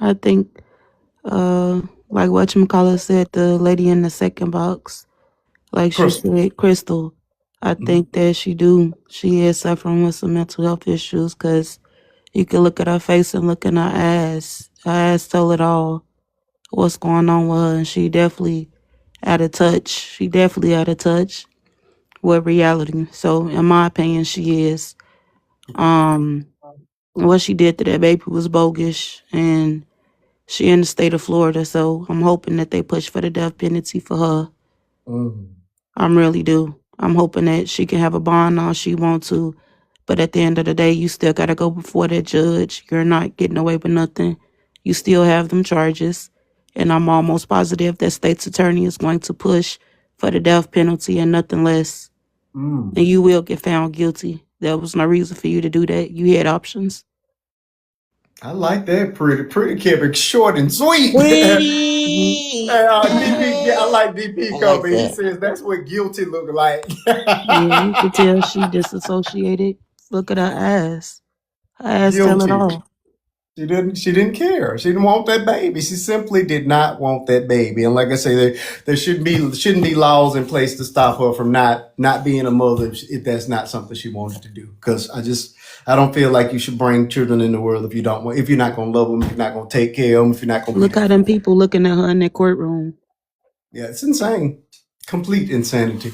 I think, like whatchamacallit said, the lady in the second box, like she Crystal. said, Crystal, I Mhm. think that she is suffering with some mental health issues because you can look at her face and look in her ass. Her ass tell it all what's going on with her, and she definitely out of touch. She definitely out of touch with reality. So, in my opinion, she is. Um, what she did to that baby was bogus, and she in the state of Florida, so I'm hoping that they push for the death penalty for her. Mm. I'm really do. I'm hoping that she can have a bond all she want to, but at the end of the day, you still gotta go before that judge. You're not getting away with nothing. You still have them charges, and I'm almost positive that state's attorney is going to push for the death penalty and nothing less. Mm. And you will get found guilty. There was no reason for you to do that. You had options. I like that. Pretty kept it short and sweet. Hmm. Sweetie. DP, I like DP I like coming. He that. says that's what guilty look like. Yeah, you could tell she disassociated. Look at her ass. Her ass tell it Guilty. all. She didn't care. She didn't want that baby. She simply did not want that baby. And like I say, there shouldn't be laws in place to stop her from not being a mother if that's not something she wanted to do. Because I don't feel like you should bring children in the world if you're not gonna love them, if you're not gonna take care of them, if you're not gonna be Look there how for them them. people looking at her in that courtroom. Yeah, it's insane. Complete insanity.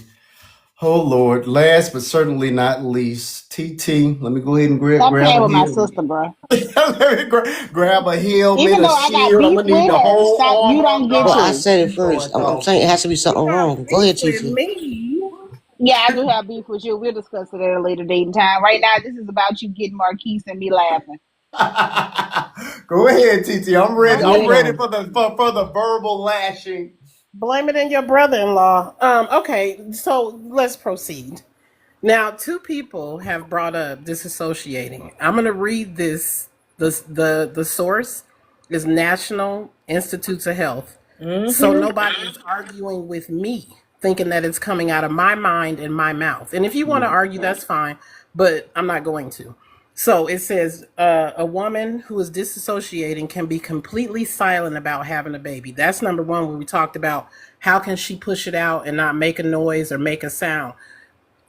Oh Lord. Last but certainly not least, TT. Let me go ahead and grab Stop grab playing a with my helmet. sister, bro. Let me grab a helmet, Even a though I got shield. I'm beef gonna need with the her, whole stop. You armor don't of get Well, I God. to. said it Lord first. I'm God. saying it has to be You something got wrong. Go beef ahead, with TT. me. Yeah, I do have beef with you. We'll discuss it at a later date and time. Right now, this is about you getting Marquise and me laughing. Go ahead, TT. I'm ready. Blame Get I'm it it. ready on. for the verbal lashing. Blame it in your brother-in-law. Okay, so let's proceed. Now, two people have brought up disassociating. I'm going to read this. The source is National Institutes of Health. So nobody is arguing with me, thinking that it's coming out of my mind and my mouth. And if you want to argue, that's fine, but I'm not going to. So it says a woman who is disassociating can be completely silent about having a baby. That's number one, where we talked about how can she push it out and not make a noise or make a sound.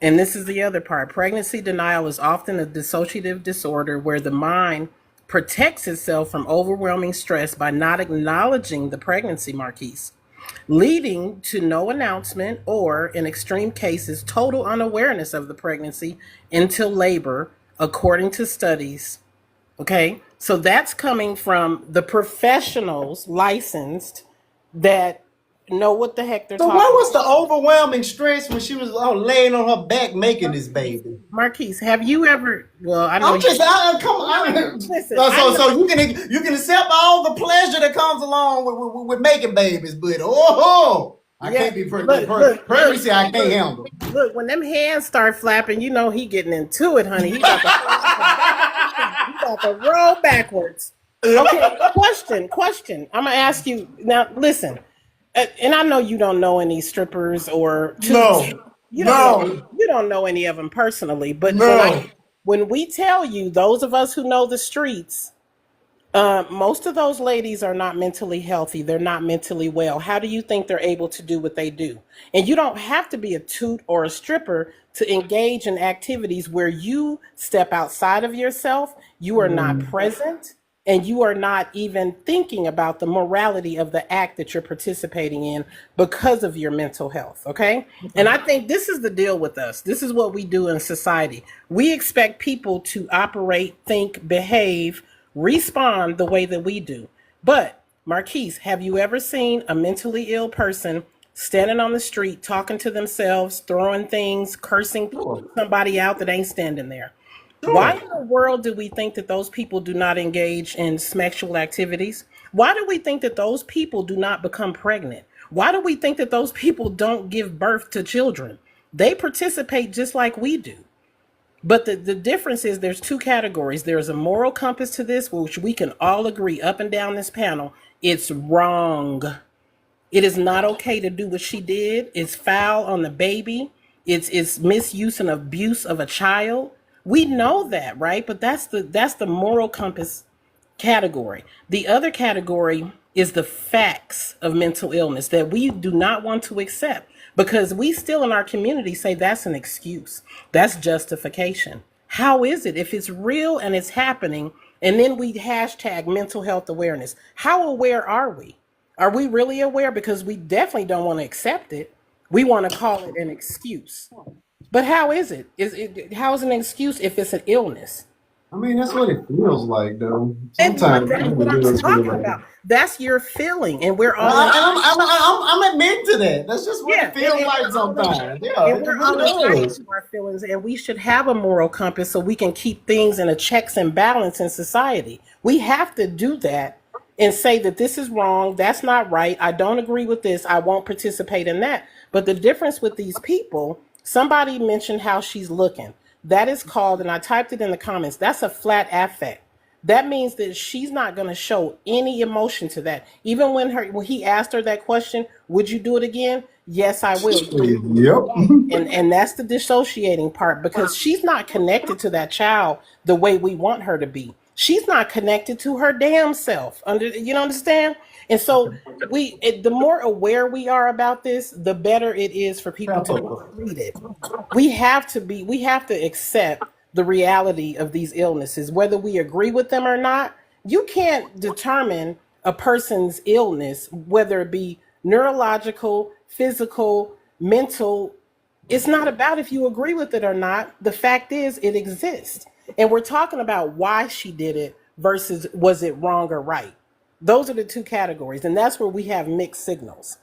And this is the other part. Pregnancy denial is often a dissociative disorder where the mind protects itself from overwhelming stress by not acknowledging the pregnancy, Marquise, leading to no announcement or, in extreme cases, total unawareness of the pregnancy until labor, according to studies. Okay, so that's coming from the professionals licensed that know what the heck they're So what talking was the about. overwhelming stress when she was laying on her back making this baby? Marquise, have you ever? Well, I know I'm you. just come on. Listen, I So know. you can accept all the pleasure that comes along with making babies, but I Yeah, can't be pregnancy. I can't look, handle. look. When them hands start flapping, you know he getting into it, honey. He about to fall off the back of the truck. He about to roll backwards. Okay, question. I'm gonna ask you now. Listen, and I know you don't know any strippers or tubes. No, You don't know. no, You don't know any of them personally. But no. when we tell you, those of us who know the streets, most of those ladies are not mentally healthy. They're not mentally well. How do you think they're able to do what they do? And you don't have to be a toot or a stripper to engage in activities where you step outside of yourself, you are not present, and you are not even thinking about the morality of the act that you're participating in because of your mental health. Okay. And I think this is the deal with us. This is what we do in society. We expect people to operate, think, behave, respond the way that we do. But, Marquise, have you ever seen a mentally ill person standing on the street, talking to themselves, throwing things, cursing Sure, somebody out that ain't standing there? Why sure. in the world do we think that those people do not engage in sexual activities? Why do we think that those people do not become pregnant? Why do we think that those people don't give birth to children? They participate just like we do. But the difference is there's two categories. There's a moral compass to this, which we can all agree up and down this panel. It's wrong. It is not okay to do what she did. It's foul on the baby. It's misuse and abuse of a child. We know that, right? But that's the moral compass category. The other category is the facts of mental illness that we do not want to accept because we still in our community say that's an excuse. That's justification. How is it if it's real and it's happening and then we hashtag mental health awareness? How aware are we? Are we really aware? Because we definitely don't want to accept it. We want to call it an excuse. But how is it? How is it an excuse if it's an illness? I mean, that's what it feels like, though. And Sometimes that's what I'm it feel talking like. about. That's your feeling, and we're Well, all I'm admitting to that. That's just what yeah, it feels and like we're all sometimes. Yeah, and it we're all really entitled does. to our feelings, and we should have a moral compass so we can keep things in a checks and balance in society. We have to do that and say that this is wrong, that's not right, I don't agree with this, I won't participate in that. But the difference with these people, somebody mentioned how she's looking. That is called, and I typed it in the comments, that's a flat affect. That means that she's not going to show any emotion to that. Even when he asked her that question, would you do it again? Yes, I will. Yep. And that's the dissociating part because she's not connected to that child the way we want her to be. She's not connected to her damn self. You know, understand? And so the more aware we are about this, the better it is for people to be treated. We have to accept the reality of these illnesses, whether we agree with them or not. You can't determine a person's illness, whether it be neurological, physical, mental. It's not about if you agree with it or not. The fact is, it exists. And we're talking about why she did it versus was it wrong or right. Those are the two categories. And that's where we have mixed signals.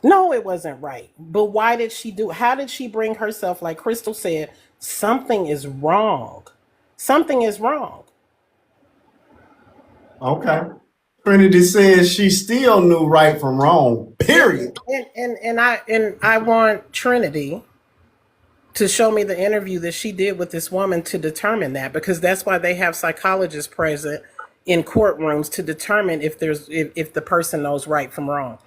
No, it wasn't right. But why did she do it? How did she bring herself, like Crystal said, something is wrong. Something is wrong. Okay. Trinity says she still knew right from wrong. Period. And I want Trinity to show me the interview that she did with this woman to determine that, because that's why they have psychologists present in courtrooms to determine if the person knows right from wrong.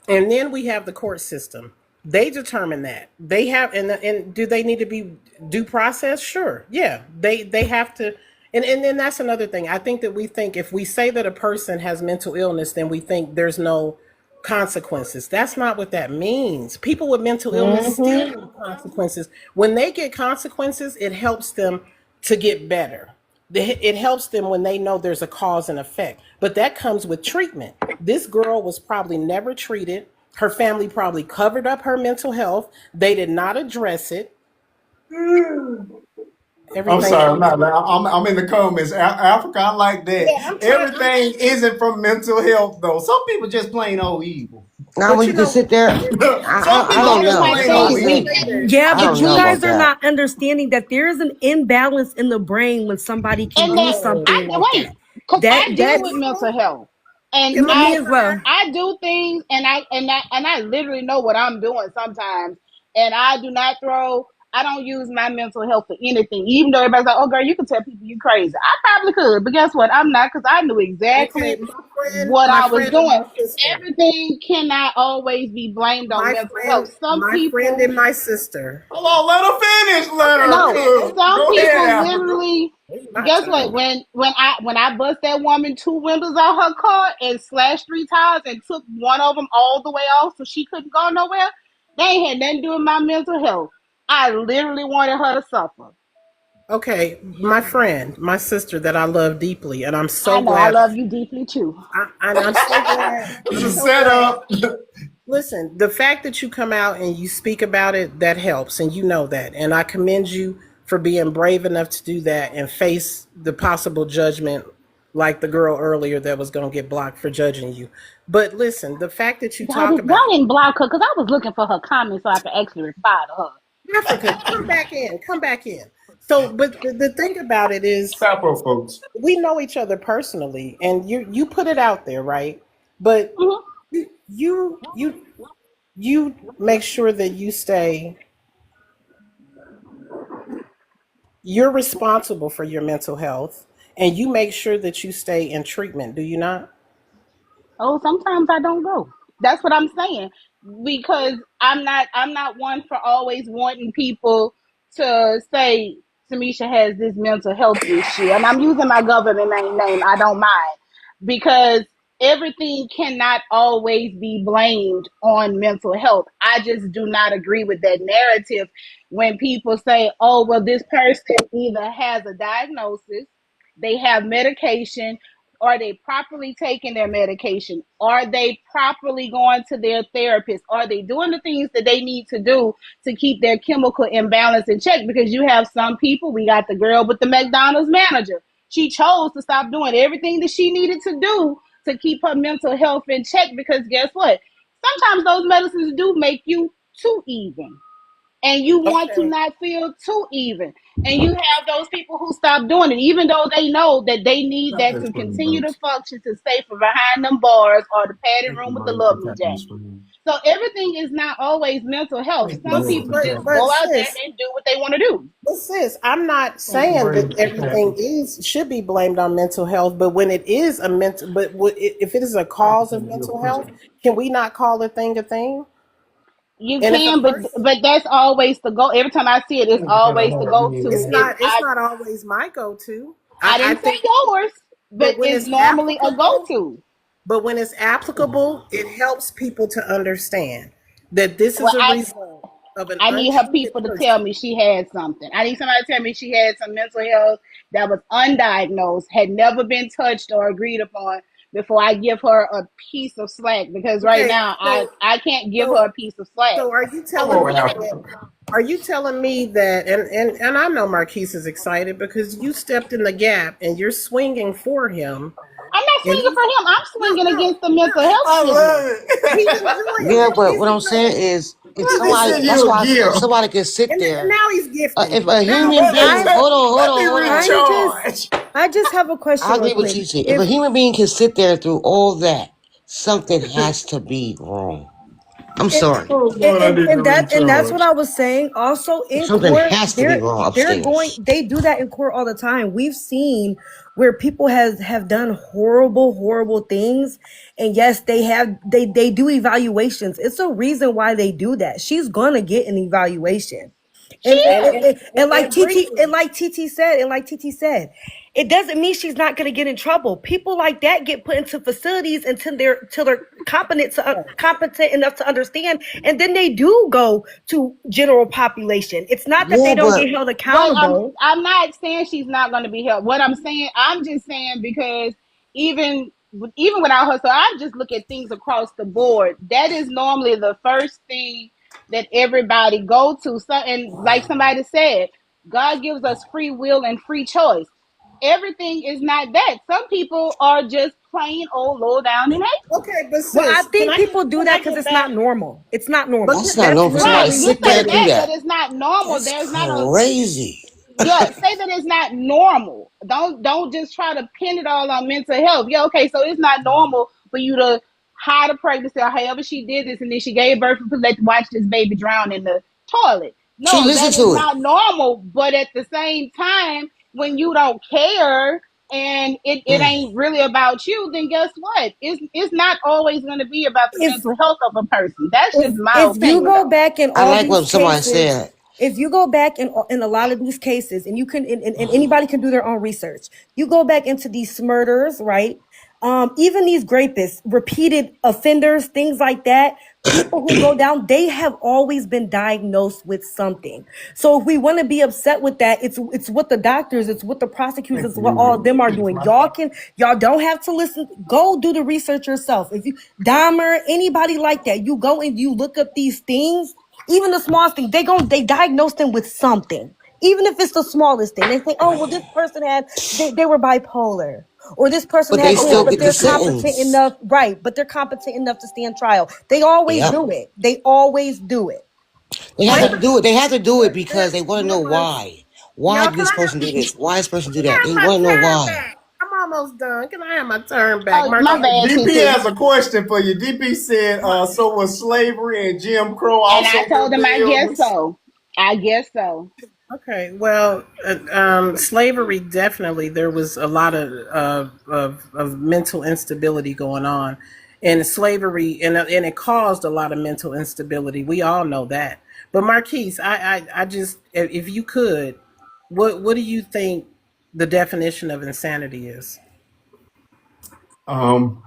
And then we have the court system. They determine that. They have and do they need to be due process? Sure. Yeah. They have to and then that's another thing. I think that we think if we say that a person has mental illness, then we think there's no consequences. That's not what that means. People with mental illness still need consequences. When they get consequences, it helps them to get better. It helps them when they know there's a cause and effect. But that comes with treatment. This girl was probably never treated. Her family probably covered up her mental health. They did not address it. I'm sorry, I'm in the comments. Africa, I like that. Yeah, Everything isn't from mental health, though. Some people just plain old evil. Now But when you you can know, sit there, Some I people don't just know. plain I old think evil. Yeah, I but don't you know guys about are that. not understanding that there is an imbalance in the brain when somebody can And do that something like wait, that. because I deal with That's mental health, and can I me I as offer well. her? I do things, and I literally know what I'm doing sometimes, and I do not throw. I don't use my mental health for anything, even though everybody's like, "Oh, girl, you can tell people you crazy." I probably could, but guess what? I'm not, because I knew Okay, exactly what my I was friend and doing. my sister. Everything cannot always be blamed on mental health. Some My friend people and my sister. Hold on, let her finish. Let Okay, her no, cook. some Go ahead, people Africa. literally. this is my Guess what? time. When I bust that woman two windows out her car and slashed three tires and took one of them all the way off so she couldn't go nowhere, they ain't had nothing to do with my mental health. I literally wanted her to suffer. Okay, my friend, my sister that I love deeply, and I'm I so know I glad. love you deeply too. I'm so glad. It's I'm a so glad. setup. Listen, the fact that you come out and you speak about it, that helps, and you know that. And I commend you for being brave enough to do that and face the possible judgment like the girl earlier that was going to get blocked for judging you. But listen, the fact that you talk about Y'all didn't block her because I was looking for her comments so I could actually reply to her. Africa, come back in, come back in. So, but the thing about it is, Stop her, folks. we know each other personally, and you put it out there, right? But Mhm. you you make sure that you stay. You're responsible for your mental health, and you make sure that you stay in treatment. Do you not? Oh, sometimes I don't go. That's what I'm saying. Because I'm not one for always wanting people to say Tamisha has this mental health issue. And I'm using my government name. I don't mind. Because everything cannot always be blamed on mental health. I just do not agree with that narrative when people say, oh, well, this person either has a diagnosis, they have medication, are they properly taking their medication? Are they properly going to their therapist? Are they doing the things that they need to do to keep their chemical imbalance in check? Because you have some people, we got the girl with the McDonald's manager. She chose to stop doing everything that she needed to do to keep her mental health in check because guess what? Sometimes those medicines do make you too even and you want to Okay. not feel too even. And you have those people who stop doing it, even though they know that they need Stop that that to screen, continue to Bruce. function to stay from behind them bars or the padded Thank you, room with the Bruce, for lovely tapping the Jane. screen. So everything is not always mental health. Thank you, Some But Bruce, people for just tapping. but go out there sis, and do what they want to do. I'm not Thank you, saying that Bruce, for everything tapping. is should be blamed on mental health, but when it is a mental, if it is a Thank you cause for of your mental health, question. can we not call a thing a thing? You And if a can, person, but that's always the goal. Every time I see it, it's Thank you for the always the heart. You go mean to. it's that? If not always my go-to. I I didn't say think, yours, but but it's normally a go to. when it's applicable, it helps people to understand that this Well, is a result of an I need her untreated people to tell person. me she had something. I need somebody to tell me she had some mental health that was undiagnosed, had never been touched or agreed upon before I give her a piece of slack. Because right Okay, now so I can't give her so a piece of slack. so are you Come telling on, me that? Africa. Are you telling me that? And I know Marquise is excited because you stepped in the gap and you're swinging for him, I'm not and swinging for him. I'm no swinging no against the mental health I stigma. love he's it. enjoying Yeah, it. but He's what I'm enjoying saying it. is, if Let me He's somebody, send that's you a why I enjoying it. said gift. somebody can sit And there. now he's If gifting. a Now human being, I hold Let me on, hold on. I'm just recharge. I just have a I question real agree with quick. TT. If a If human being can sit there through all that, something has to be wrong. I'm it, sorry. Oh, Lord, I need to and that's what recharge. I was saying. Also in Something court, has to be wrong upstairs. they do that in court all the time. We've seen where people have done horrible things, and yes, they do evaluations. It's a reason why they do that. She's gonna get an evaluation. She is. And like briefly, TT said, it doesn't mean she's not going to get in trouble. People like that get put into facilities until they're competent enough to understand, and then they do go to general population. It's not that they Yeah, don't get but held But accountable. I'm not saying she's not going to be helped. What I'm saying, I'm just saying because even even without her, so I just look at things across the board. That is normally the first thing that everybody go to. So, and like somebody said, God gives us free will and free choice. Everything is not that. Some people are just plain old low down and hate. okay, but Well, I sis, think people do can I that because get it's back? not normal. It's not But normal. that's not That's normal for somebody Right, to literally you sit what there say it and do is. that that. it's not normal. That's There's not a crazy. yeah, say that it's not normal. Don't just try to pin it all on mental health. Yeah, okay, so it's not normal for you to hide a pregnancy or however she did this and then she gave birth and let's watch this baby drown in the toilet. She No, listened that is to it. not normal. But at the same time, when you don't care and it Mm. ain't really about you, then guess what? It's not always gonna be about the If mental health of a person. That's just my if you opinion go though. back in I all like these what somebody cases, said. if you go back in a lot of these cases, and you can and anybody can do their own research, you go back into these murders, right? Even these rapists, repeated offenders, things like that, people who go down, they have always been diagnosed with something. So if we want to be upset with that, it's what the doctors, it's what the prosecutors, Thank it's what all of you. them are Thanks, doing. man. Y'all don't have to listen. Go do the research yourself. If you Dahmer, anybody like that, you go and you look up these things, even the smallest thing, they diagnose them with something. Even if it's the smallest thing, they say, "Oh, well, this person they were bipolar, or this person But they had this, still but get the they're competent sentence. enough, right? But they're competent enough to stand trial." They always Yep. do it. They always do it. They have my to do it. They have to do it because they want to know there was why. Why y'all. did Can this I person do this? Why does this person do that? have They my want to know turn why. back? I'm almost done. Can I have my turn back, Oh, my Marquise? bad, DP TT. has a question for you. DP said, so was slavery and Jim Crow And I also told him mental I guess illness? so. I guess so. Okay, well, slavery definitely there was a lot of mental instability going on, and slavery, and it caused a lot of mental instability. We all know that. But Marquise, I just, if you could, what do you think the definition of insanity is? Um,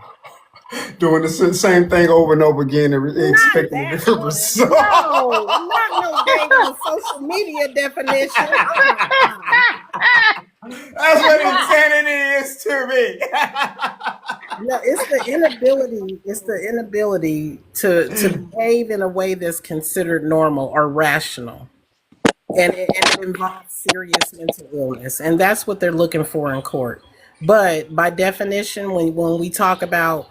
doing the same thing over and over again and Not expecting a that different one. result. No, not no dang on social media definition. Oh my God. That's what insanity is to me. No, it's the inability. It's the inability to behave in a way that's considered normal or rational, and it involves serious mental illness, and that's what they're looking for in court. But by definition, when we talk about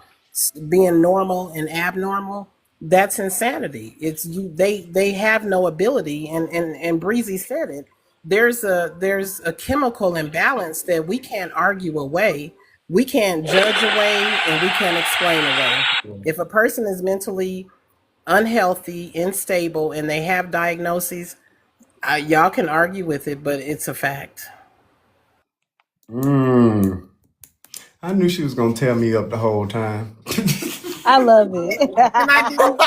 being normal and abnormal, that's insanity. It's you. They have no ability, and Breezy said it. There's a chemical imbalance that we can't argue away, we can't judge away, and we can't explain away. If a person is mentally unhealthy, unstable, and they have diagnoses, y'all can argue with it, but it's a fact. I knew she was gonna tear me up the whole time. I love it. And I didn't.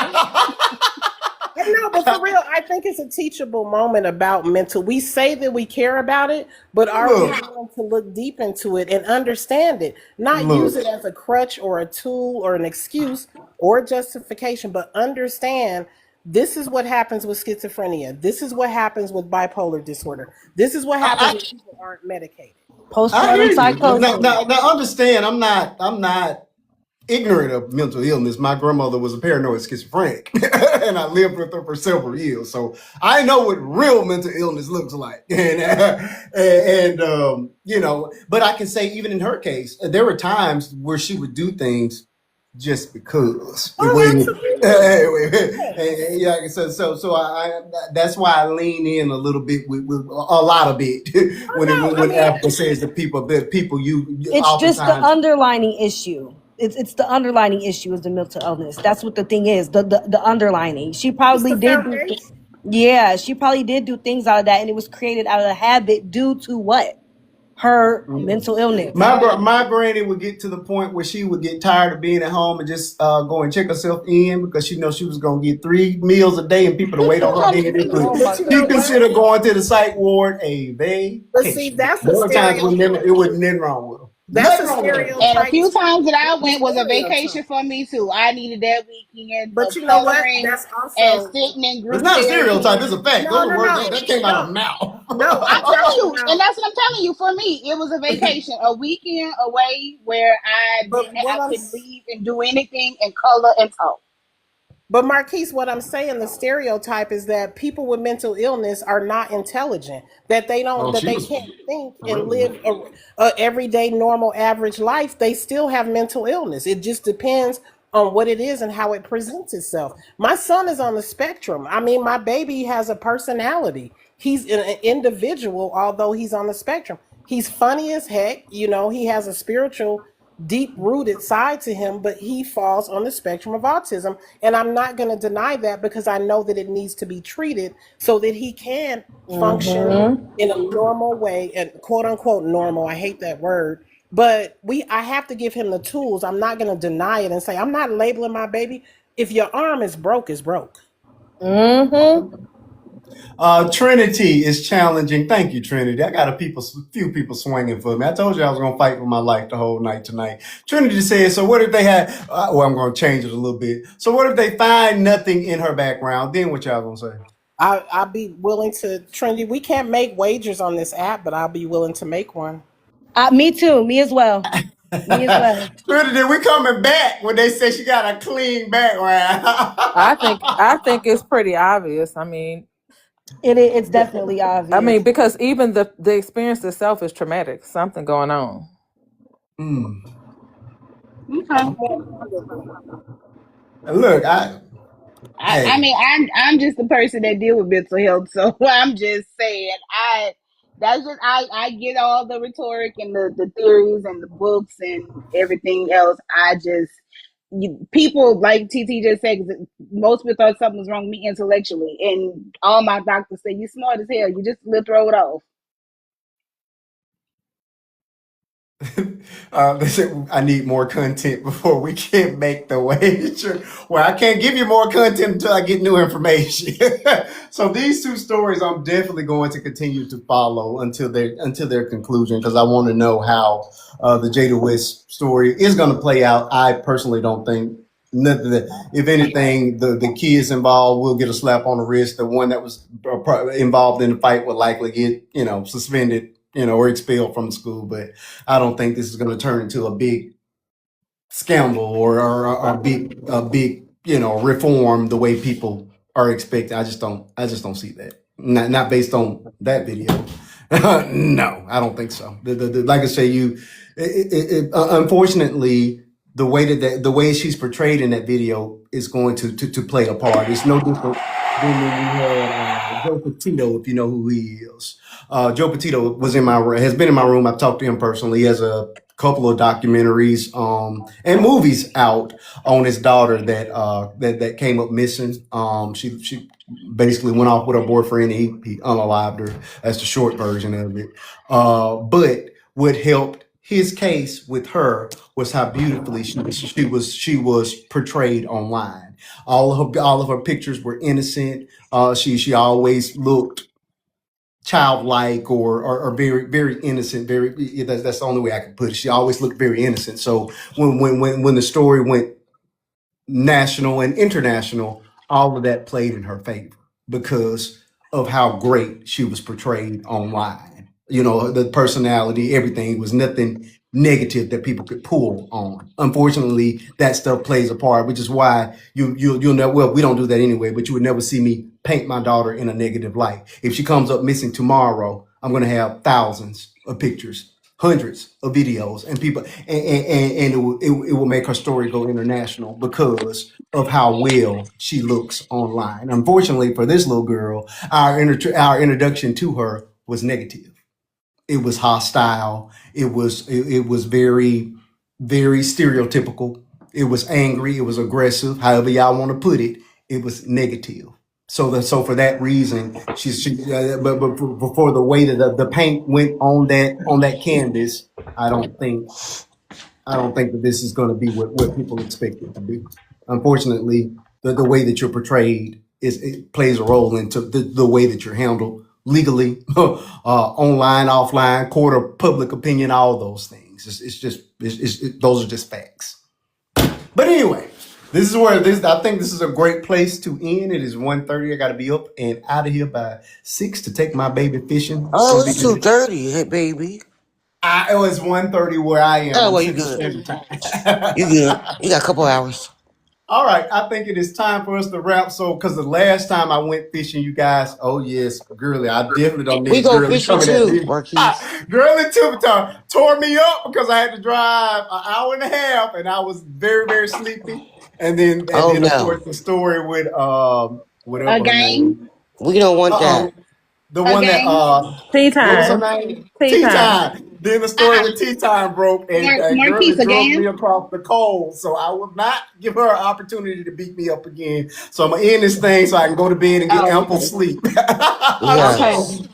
No, but for real, I think it's a teachable moment about mental. We say that we care about it, but are we Look, willing to look deep into it and understand it? Not use it look. as a crutch or a tool or an excuse or justification, but understand this is what happens with schizophrenia. This is what happens with bipolar disorder. This is what happens I, when people aren't medicated. I hear Postpartum you. Now, psychosis. now understand, I'm not ignorant of mental illness. My grandmother was a paranoid schizophrenic, and I lived with her for several years, so I know what real mental illness looks like. And you know, but I can say even in her case, there were times where she would do things just because. Oh, absolutely. Yeah, so that's why I lean in a little bit with a lot of it Oh no, I when mean, Africa says that people you It's just the oftentimes. underlining issue. It's the underlining issue is the mental illness. That's what the thing is. The underlining. She it's probably the did do foundation. yeah, she probably did do things out of that, and it was created out of a habit due to what? Her mental illness. My granny would get to the point where she would get tired of being at home and just go and check herself in because she knows she was going to get 3 meals a day and people to wait on her. Then Oh my But you she know god. what? considered going to the psych ward a But see, vacation. that's There a were times when stereotype. it wasn't nothing wrong with her. That's a Nothing wrong with her. And a stereotype few too. times that I That's a went was a stereotype. vacation for me too. I needed that weekend But of you know what? coloring That's and also sitting in It's group not a stereotype. therapy. It's a fact. no, Those are no, words no, that came out of no, her mouth. no. I'm I'm telling talking you, and about. that's what I'm telling you. For me, it was a vacation, a weekend away where But I what I'm could leave and do anything and color and talk. But Marquise, what I'm saying, the stereotype is that people with mental illness are not intelligent, that they don't, Oh, that she they was can't think and really. live a everyday, normal, average life. They still have mental illness. It just depends on what it is and how it presents itself. My son is on the spectrum. I mean, my baby has a personality. He's an individual, although he's on the spectrum. He's funny as heck. You know, he has a spiritual deep rooted side to him, but he falls on the spectrum of autism. And I'm not going to deny that because I know that it needs to be treated so that he can function in a normal way, and quote unquote normal. I hate that word. But I have to give him the tools. I'm not going to deny it and say, I'm not labeling my baby. If your arm is broke, it's broke. Mm-hmm. Trinity is challenging. Thank you, Trinity. I got few people swinging for me. I told you I was going to fight for my life the whole night tonight. Trinity says, so what if they had, well, I'm going to change it a little bit. So what if they find nothing in her background? Then what y'all going to say? I'll be willing to, Trendy. We can't make wagers on this app, but I'll be willing to make one. Me too. Me as well. Me as well. Trinity, we coming back when they say she got a clean background. I think it's pretty obvious. I mean, It's definitely obvious. because even the experience itself is traumatic. Something going on. Okay. Look, I mean, I'm just the person that deal with mental health, so I'm just saying, I get all the rhetoric and the theories and the books and everything else. People like TT just said, 'cause most people thought something was wrong with me intellectually, and all my doctors say you smart as hell. You just throw it off. They said I need more content before we can make the wager. Well, I can't give you more content until I get new information. So these two stories, I'm definitely going to continue to follow until their conclusion because I want to know how the Jada West story is going to play out. I personally don't think nothing. If anything, the kids involved will get a slap on the wrist. The one that was involved in the fight will likely get suspended, or expelled from the school. But I don't think this is going to turn into a big scandal or a big reform the way people are expecting. I just don't see that. Not based on that video. No, I don't think so. Like I say, unfortunately, the way she's portrayed in that video is going to play a part. It's no different than when we had Joe Petito, if you know who he is. Joe Petito has been in my room. I've talked to him personally. He has a couple of documentaries and movies out on his daughter that came up missing. She basically went off with her boyfriend. He unalived her. That's the short version of it. But what helped his case with her was how beautifully she was portrayed online. All of her pictures were innocent. She always looked childlike or very very innocent. That's the only way I can put it. She always looked very innocent. So when the story went national and international, all of that played in her favor because of how great she was portrayed online. The personality, everything was nothing negative that people could pull on. Unfortunately, that stuff plays a part, which is why you'll know. Well, we don't do that anyway, but you would never see me paint my daughter in a negative light. If she comes up missing tomorrow, I'm going to have thousands of pictures, hundreds of videos, and people, and it will make her story go international because of how well she looks online. Unfortunately for this little girl, our introduction to her was negative. It was hostile. It was very, very stereotypical. It was angry. It was aggressive. However y'all want to put it, it was negative. So for that reason, but for the way that the paint went on that canvas, I don't think that this is going to be what people expect it to be. Unfortunately, the way that you're portrayed it plays a role into the way that you're handled legally, online, offline, court of public opinion, all those things. Those are just facts. But anyway, this is where I think this is a great place to end. It is 1:30. I got to be up and out of here by 6 to take my baby fishing. Oh, it's 2:30, hey baby. It was 1:30 where I am. Oh, well, you good. You good. You got a couple hours. All right, I think it is time for us to wrap. So, because the last time I went fishing, you guys, oh yes, girly, I definitely don't need We go girly fishing coming at too, me. Marquise. Girly tore me up because I had to drive an hour and a half, and I was very, very sleepy. And then of course, the story with whatever her name. We don't want that. The one that Tea what was her time. name? Tea Time. Then the story with Tea Time broke, and Marquise Girly drove again? me across the coals. So I will not give her an opportunity to beat me up again. So I'm gonna end this thing so I can go to bed and get ample sleep. Yes.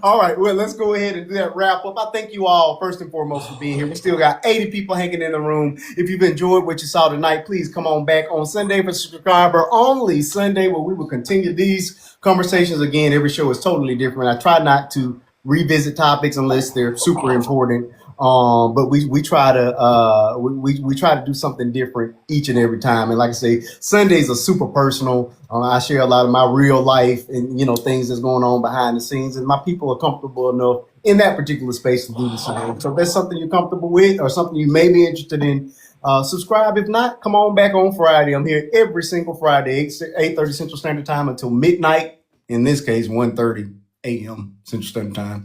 All right, well, let's go ahead and do that wrap up. I thank you all first and foremost for being here. We still got 80 people hanging in the room. If you've enjoyed what you saw tonight, please come on back on Sunday for subscriber only Sunday, where we will continue these conversations again. Every show is totally different. I try not to revisit topics unless they're super important. But we try to we try to do something different each and every time. And like I say, Sundays are super personal. I share a lot of my real life and things that's going on behind the scenes, and my people are comfortable enough in that particular space to do the same. So if that's something you're comfortable with or something you may be interested in, subscribe. If not, come on back on Friday. I'm here every single Friday, 8:30 Central Standard Time until midnight. In this case, 1:30 a.m. Central Standard Time.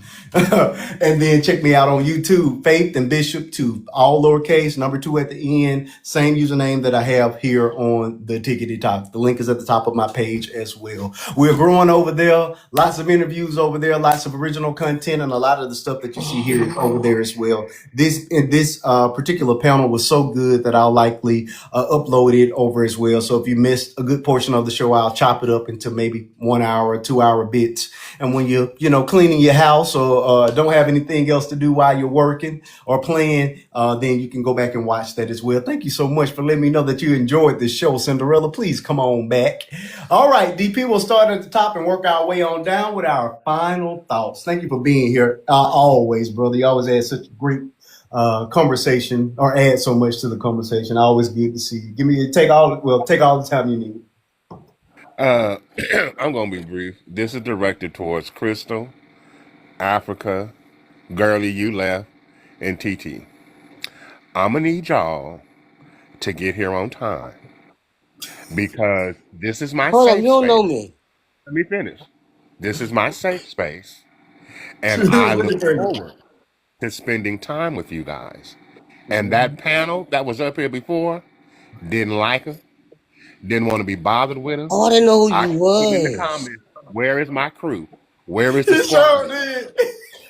And then check me out on YouTube, Faith and Bishop 2, all lowercase, number 2 at the end, same username that I have here on the Tickety Talk. The link is at the top of my page as well. We're growing over there, lots of interviews over there, lots of original content, and a lot of the stuff that you see here is over there as well. This particular panel was so good that I'll likely upload it over as well. So if you missed a good portion of the show, I'll chop it up into maybe 1 hour, 2 hour bits. And when you're cleaning your house or don't have anything else to do while you're working or playing, then you can go back and watch that as well. Thank you so much for letting me know that you enjoyed this show, Cinderella. Please come on back. All right, DP, we'll start at the top and work our way on down with our final thoughts. Thank you for being here. Always, brother. You always add such a great conversation or add so much to the conversation. I always good to see you. Take all the time you need. I'm gonna be brief. This is directed towards Crystal, Africa, Girly, you left, and TT. I'm gonna need y'all to get here on time because this is my Hold up, you safe don't know space. me. Let me finish. This is my safe space, and I look forward to spending time with you guys. And that panel that was up here before didn't like her, didn't want to be bothered with her. Oh, I didn't know who I you put in the was. comments, where is my crew? Where is the He squad? sure did.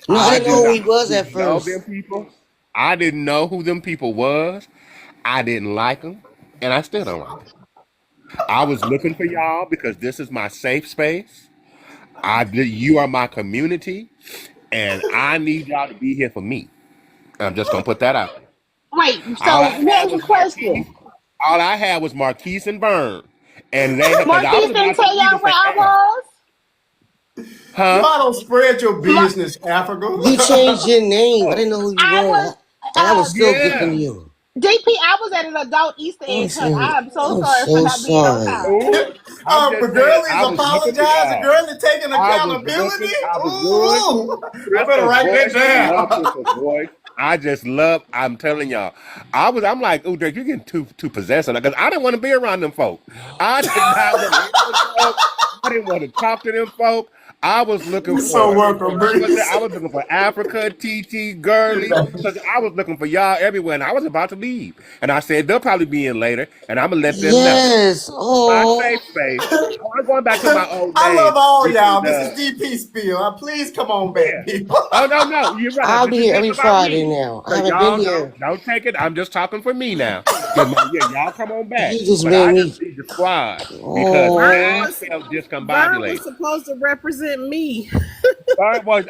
No, I I didn't did know who not he was at know first. them people. I didn't know who them people was. I didn't like them, and I still don't like them. I was looking for y'all because this is my safe space. You are my community, and I need y'all to be here for me. I'm just gonna put that out there. Wait, All so I had here's a was Marquise. question. All I had was Marquise and Vern, and they because I was Marquise didn't about to tell leave y'all and where say, I "Damn, was. You huh? all don't spread your Mar- business, Africa. You changed your name. I didn't know who you I were. was And I was still gifting Yeah. you. DP. I was at an adult Easter egg hunt. I am so I'm sorry for so not being on sorry. time. Ooh, I'm just But saying, Girlie's I was looking for apologizing. y'all. Girlie taking accountability. I was good. Ooh, I better Crystal write that voice, I love down. Crystal's voice. I'm telling y'all, I'm like, ooh, Drake, you're getting too possessive. Because I didn't want to be around them folk. I did not want to hear them folk. I didn't want to talk to them folk. I was looking You're so for, welcome, what was it? Breeze. I was looking for Africa, TT, Girly, because I was looking for y'all everywhere, and I was about to leave. And I said, they'll probably be in later, and I'm going to let them know. Yes. My Oh, safe space. I'm going back to my old I name love all because, y'all. This is DP Spiel. Please come on yeah. back, people. Oh no, you're right. I'll This be is here just every about Friday me. now. I So haven't been y'all here. don't take it. I'm just talking for me now. Y'all come on back. He just But made I just me. need the squad because Vern Oh, I was felt Vern was discombobulated. supposed to represent me.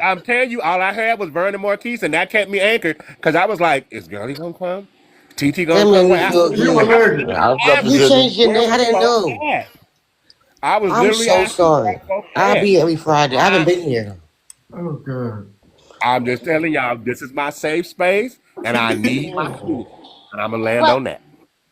I'm telling you, all I had was Vernon Marquise, and that kept me anchored because I was like, is Girlie gonna come? TT that gonna come? man Well, needs to go You because were again. I was ready. literally I was You asking, representing. changed your where name. were I the didn't folk know. at? I was I'm literally so asking where sorry. the folk I'll at. be every Friday. I haven't I, been here. Oh, God. I'm just telling y'all, this is my safe space, and I need my Oh, community, and I'm gonna land Well, on that.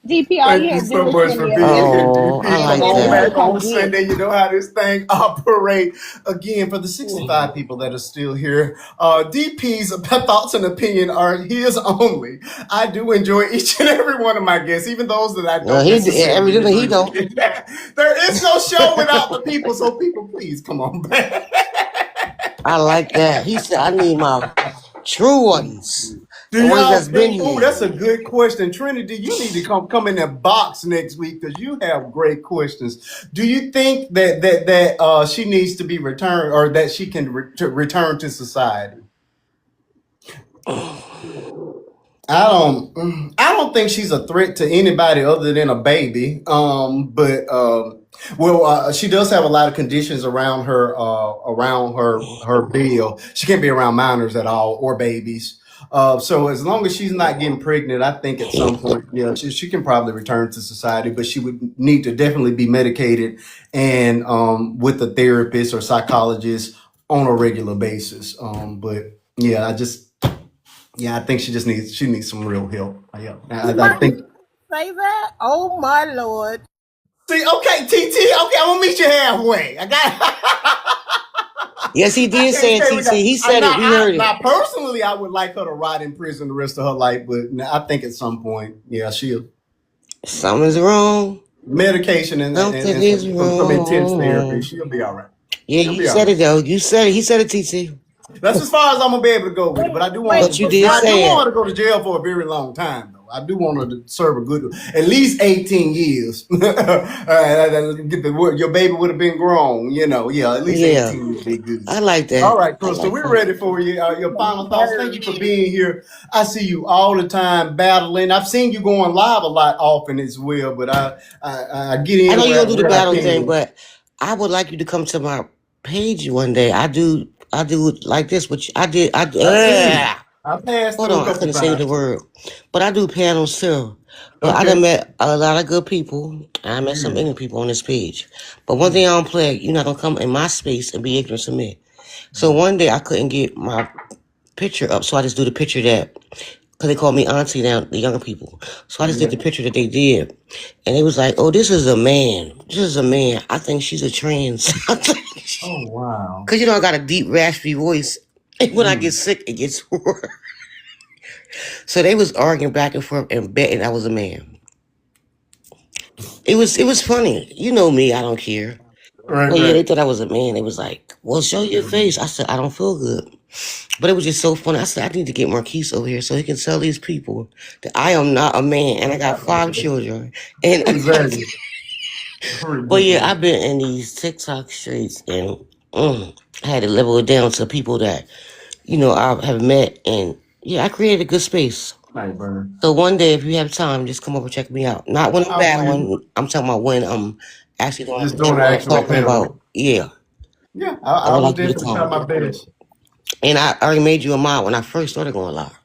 DP, all Thank you you had to do so was much send for me a being message, here, I DP. Come like and on we that. would back on come get. Sunday. You know how this thing operates. Again, for the 65 people that are still here, DP's thoughts and opinion are his only. I do enjoy each and every one of my guests, even those that I don't necessarily Evidently he agree don't. with. There is no show without the people, so people, please come on back. I like that. He said, I need my true ones. Do The ones y'all that's been think? Oh, here. that's a good question, Trinity. You need to come in that box next week because you have great questions. Do you think that she needs to be returned or that she can return to society? I don't think she's a threat to anybody other than a baby. She does have a lot of conditions around her bill. She can't be around minors at all or babies. So as long as she's not getting pregnant, I think at some point, yeah, she can probably return to society, but she would need to definitely be medicated and with a therapist or psychologist on a regular basis. But yeah, I think she needs some real help. Yeah, I think. Say that? Oh my Lord. See, okay, TT. Okay, I'm gonna meet you halfway. I got. Yes, he I did can't say it, say we TT. got. He said it. We heard it. Now, personally, I would like her to rot in prison the rest of her life, but I think at some point, yeah, she'll Something's wrong. medication Something and is some intense therapy. wrong. She'll be all right. Yeah, She'll you be all said right. it though. You said it. He said it, TT. That's as far as I'm gonna be able to go with it. But I do want But her. you To, did I do say want her it. to go to jail for a very long time, though. I do want her to serve a good, at least 18 years. Your baby would have been grown, Yeah, at least Yeah, 18 would be good. I like All that. right, I Crystal, like we're that. ready for you. Your final thoughts. Thank you for being here. I see you all the time battling. I've seen you going live a lot often as well, but I get I in know you're gonna do the where I battle thing, can. but I would like you to come to my page one day. I do it like this, but I did. I see. I passed Hold through a on, I couple couldn't say the times. word, but I do panels too. But I done Okay. met a lot of good people. I met some Yeah. ignorant people on this page. But one thing I don't play, you're not gonna come in my space and be ignorant to me. So one day I couldn't get my picture up, so I just do the picture that, because they call me auntie now, the younger people. So I just did Yeah. the picture that they did, and they was like, "Oh, this is a man. This is a man. I think she's a trans." Oh wow. Because I got a deep raspy voice, and when I get Mm. sick, it gets worse. So they was arguing back and forth and betting I was a man. It was funny. You know me, I don't care. Right, But yeah, they right. thought I was a man. They was like, "Well, show your face." I said, "I don't feel good." But it was just so funny. I said, I need to get Marquise over here so he can tell these people that I am not a man and I got 5 children. And Exactly. but yeah, Ridiculous. I've been in these TikTok streets and I had to level it down to people that, I have met, and yeah, I created a good space. Night burn. So one day if you have time, just come over and check me out. Not when I'm I will. battling, I'm talking about when I'm actually doing Just doing and the what I'm actual talking panel. about. Yeah. Yeah, I I would will like you to definitely try come. my best. And I already made you a mod when I first started going live.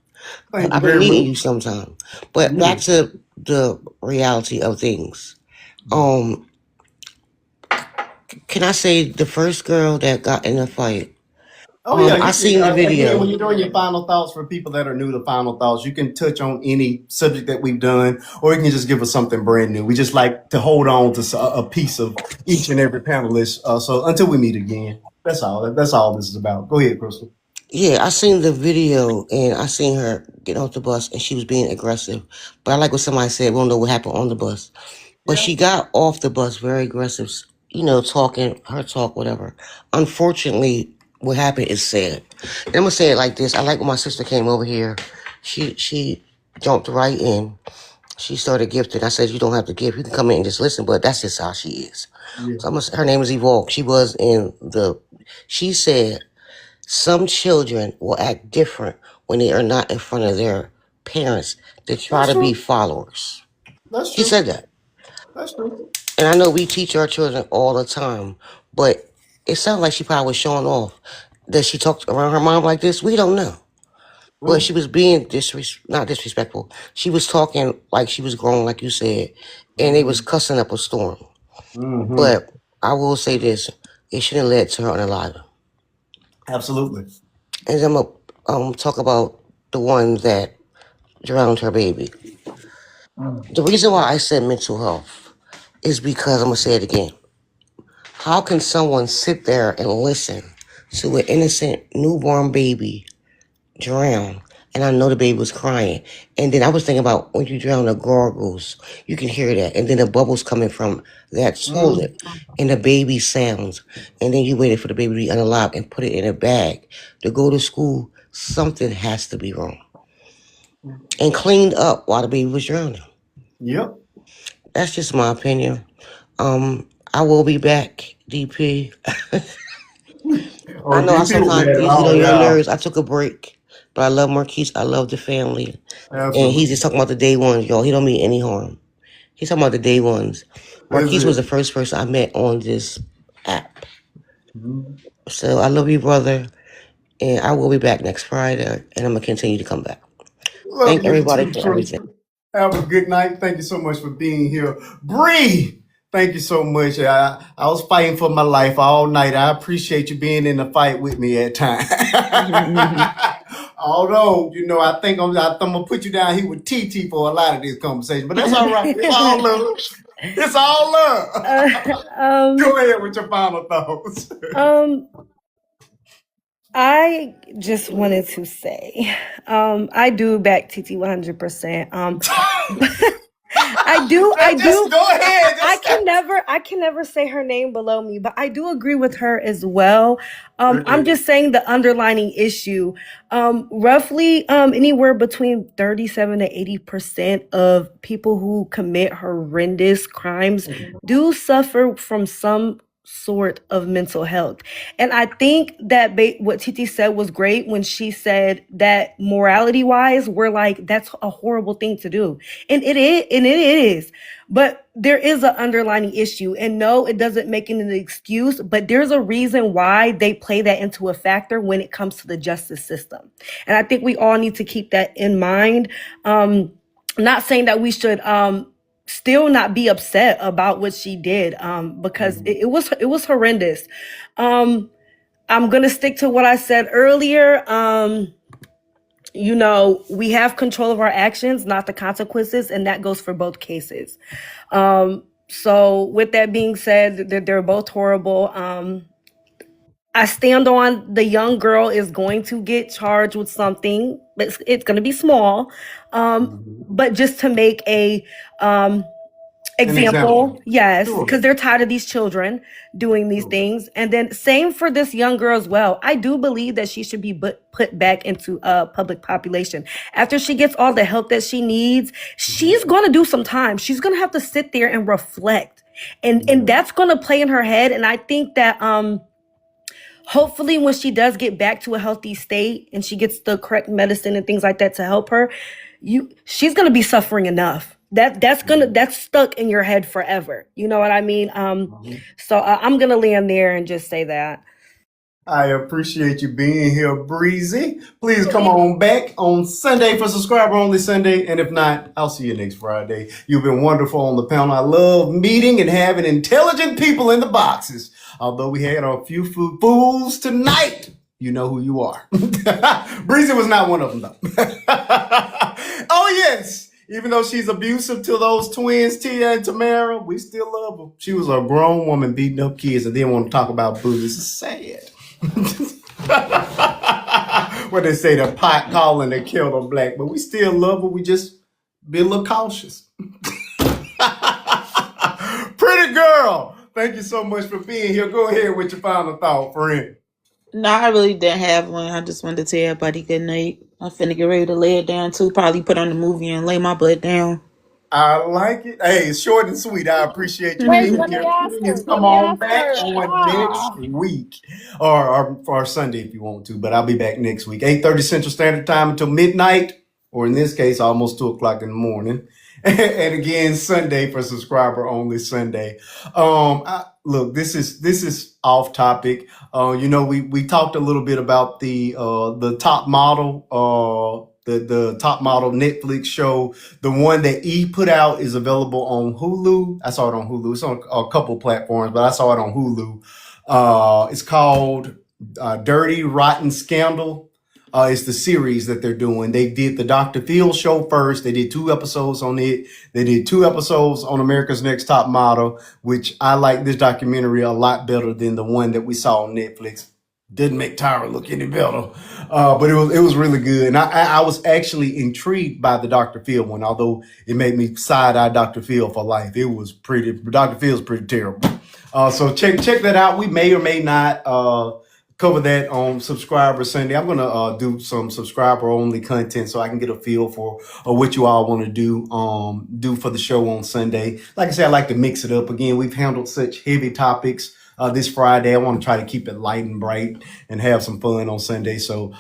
Thank you I've been very meeting much. you sometime. But Yeah. back to the reality of things. Um, can I say the first girl that got in a fight? Oh yeah, I you can. seen the Again, when video. you're doing your final thoughts for people that are new to final thoughts, you can touch on any subject that we've done, or you can just give us something brand new. We just like to hold on to a piece of each and every panelist. So until we meet again, that's all. That's all this is about. Go ahead, Crystal. Yeah, I seen the video and I seen her get off the bus and she was being aggressive. But I like what somebody said, we don't know what happened on the bus. But Yeah. she got off the bus very aggressive, talking, her talk, whatever. Unfortunately, what happened is sad. And I'm gonna say it like this. I like when my sister came over here. She jumped right in. She started gifting. I said, "You don't have to gift. You can come in and just listen." But that's just how she is. Yeah. So her name is Evolve. She was in the. She said some children will act different when they are not in front of their parents. They try That's to be true. followers. That's She said true. that. That's true. And I know we teach our children all the time, but it sounds like she probably was showing off that she talked around her mom like this. We don't know. But she Mm. was being not disrespectful. She was talking like she was grown, like you said, and they was Mm-hmm. cussing up a storm. Mm-hmm. But I will say this: it shouldn't have led to her unaliving. Absolutely. And I'm gonna talk about the one that drowned her baby. The reason why I said mental health is because I'm gonna say it again. How can someone sit there and listen to an innocent newborn baby drown? And I know the baby was crying. And then I was thinking about when you drown the gargles, you can hear that. And then the bubbles coming from that Mm. toilet and the baby sounds. And then you waited for the baby to be unalive and put it in a bag to go to school. Something has to be wrong. And cleaned up while the baby was drowning. Yep. That's just my opinion. I will be back, DP. I Oh, know I DP will be sometimes at it easy all, on your yeah. nerves. I took a break, but I love Marquise. I love the family. And he's Absolutely. just talking about the day ones, y'all. He don't mean any harm. He's talking about the day ones. That's Marquise was the it. first person I met on this app. Mhm. So I love you, brother. And I will be back next Friday. And I'm going to continue to come back. Love Thank you everybody too, for everything. Crystal. Have a good night. Thank you so much for being here. Bree, thank you so much. I was fighting for my life all night. I appreciate you being in the fight with me at times. Although, I think I'm gonna put you down here with TT for a lot of this conversation, but that's all right. It's all love. It's all love. Go ahead with your final thoughts. um, I just wanted to say, I do back TT 100%. I do. Just go ahead. I can never say her name below me, but I do agree with her as well. I'm just saying the underlining issue. Roughly, anywhere between 37 to 80% of people who commit horrendous crimes do suffer from some sort of mental health. And I think that what Titi said was great when she said that morality wise, we're like, that's a horrible thing to do. And it is. But there is an underlying issue. And no, it doesn't make it an excuse, but there's a reason why they play that into a factor when it comes to the justice system. And I think we all need to keep that in mind. Not saying that we should still not be upset about what she did, because it was horrendous. I'm gonna stick to what I said earlier. We have control of our actions, not the consequences, and that goes for both cases. So with that being said, they're both horrible. I stand on the young girl is going to get charged with something, but it's going to be small. But just to make a example, yes, Sure. because they're tired of these children doing these things. And then same for this young girl as well. I do believe that she should be put back into public population. After she gets all the help that she needs, she's going to do some time. She's going to have to sit there and reflect. And that's going to play in her head. And I think that hopefully when she does get back to a healthy state and she gets the correct medicine and things like that to help her, she's going to be suffering enough. That's stuck in your head forever. You know what I mean? So I'm going to land there and just say that. I appreciate you being here, Breezy. Please come on back on Sunday for Subscriber Only Sunday. And if not, I'll see you next Friday. You've been wonderful on the panel. I love meeting and having intelligent people in the boxes. Although we had a few fools tonight, you know who you are. Breezy was not one of them, though. Oh, yes. Even though she's abusive to those twins, Tia and Tamara, we still love her. She was a grown woman beating up kids and didn't want to talk about booze. This is sad. What they say, the pot calling they killed her black, but we still love her. We just be a little cautious. Pretty girl, thank you so much for being here. Go ahead with your final thought, friend. No, I really didn't have one. I just wanted to tell everybody good night. I'm finna get ready to lay it down too. Probably put on the movie and lay my butt down. I like it. Hey, it's short and sweet. I appreciate you Wait, being let me here. ask Please her. come Let me on ask back her. on next week or Sunday if you want to, but I'll be back next week. 8:30 Central Standard Time until midnight, or in this case, almost 2 o'clock in the morning. And again, Sunday for Subscriber Only Sunday. Look, this is off topic. We talked a little bit about the Top Model, the Top Model Netflix show. The one that E put out is available on Hulu. I saw it on Hulu. It's on a couple platforms, but I saw it on Hulu. It's called Dirty Rotten Scandal. It's the series that they're doing. They did the Dr. Phil show first. They did 2 episodes on it. They did 2 episodes on America's Next Top Model, which I like this documentary a lot better than the one that we saw on Netflix. Didn't make Tyra look any better, but it was really good. And I was actually intrigued by the Dr. Phil one, although it made me side-eye Dr. Phil for life. It was Dr. Phil's pretty terrible. So check that out. We may or may not cover that on Subscriber Sunday. I'm gonna do some subscriber only content so I can get a feel for what you all want to do for the show on Sunday. Like I said, I like to mix it up. Again, we've handled such heavy topics this Friday. I want to try to keep it light and bright and have some fun on Sunday. So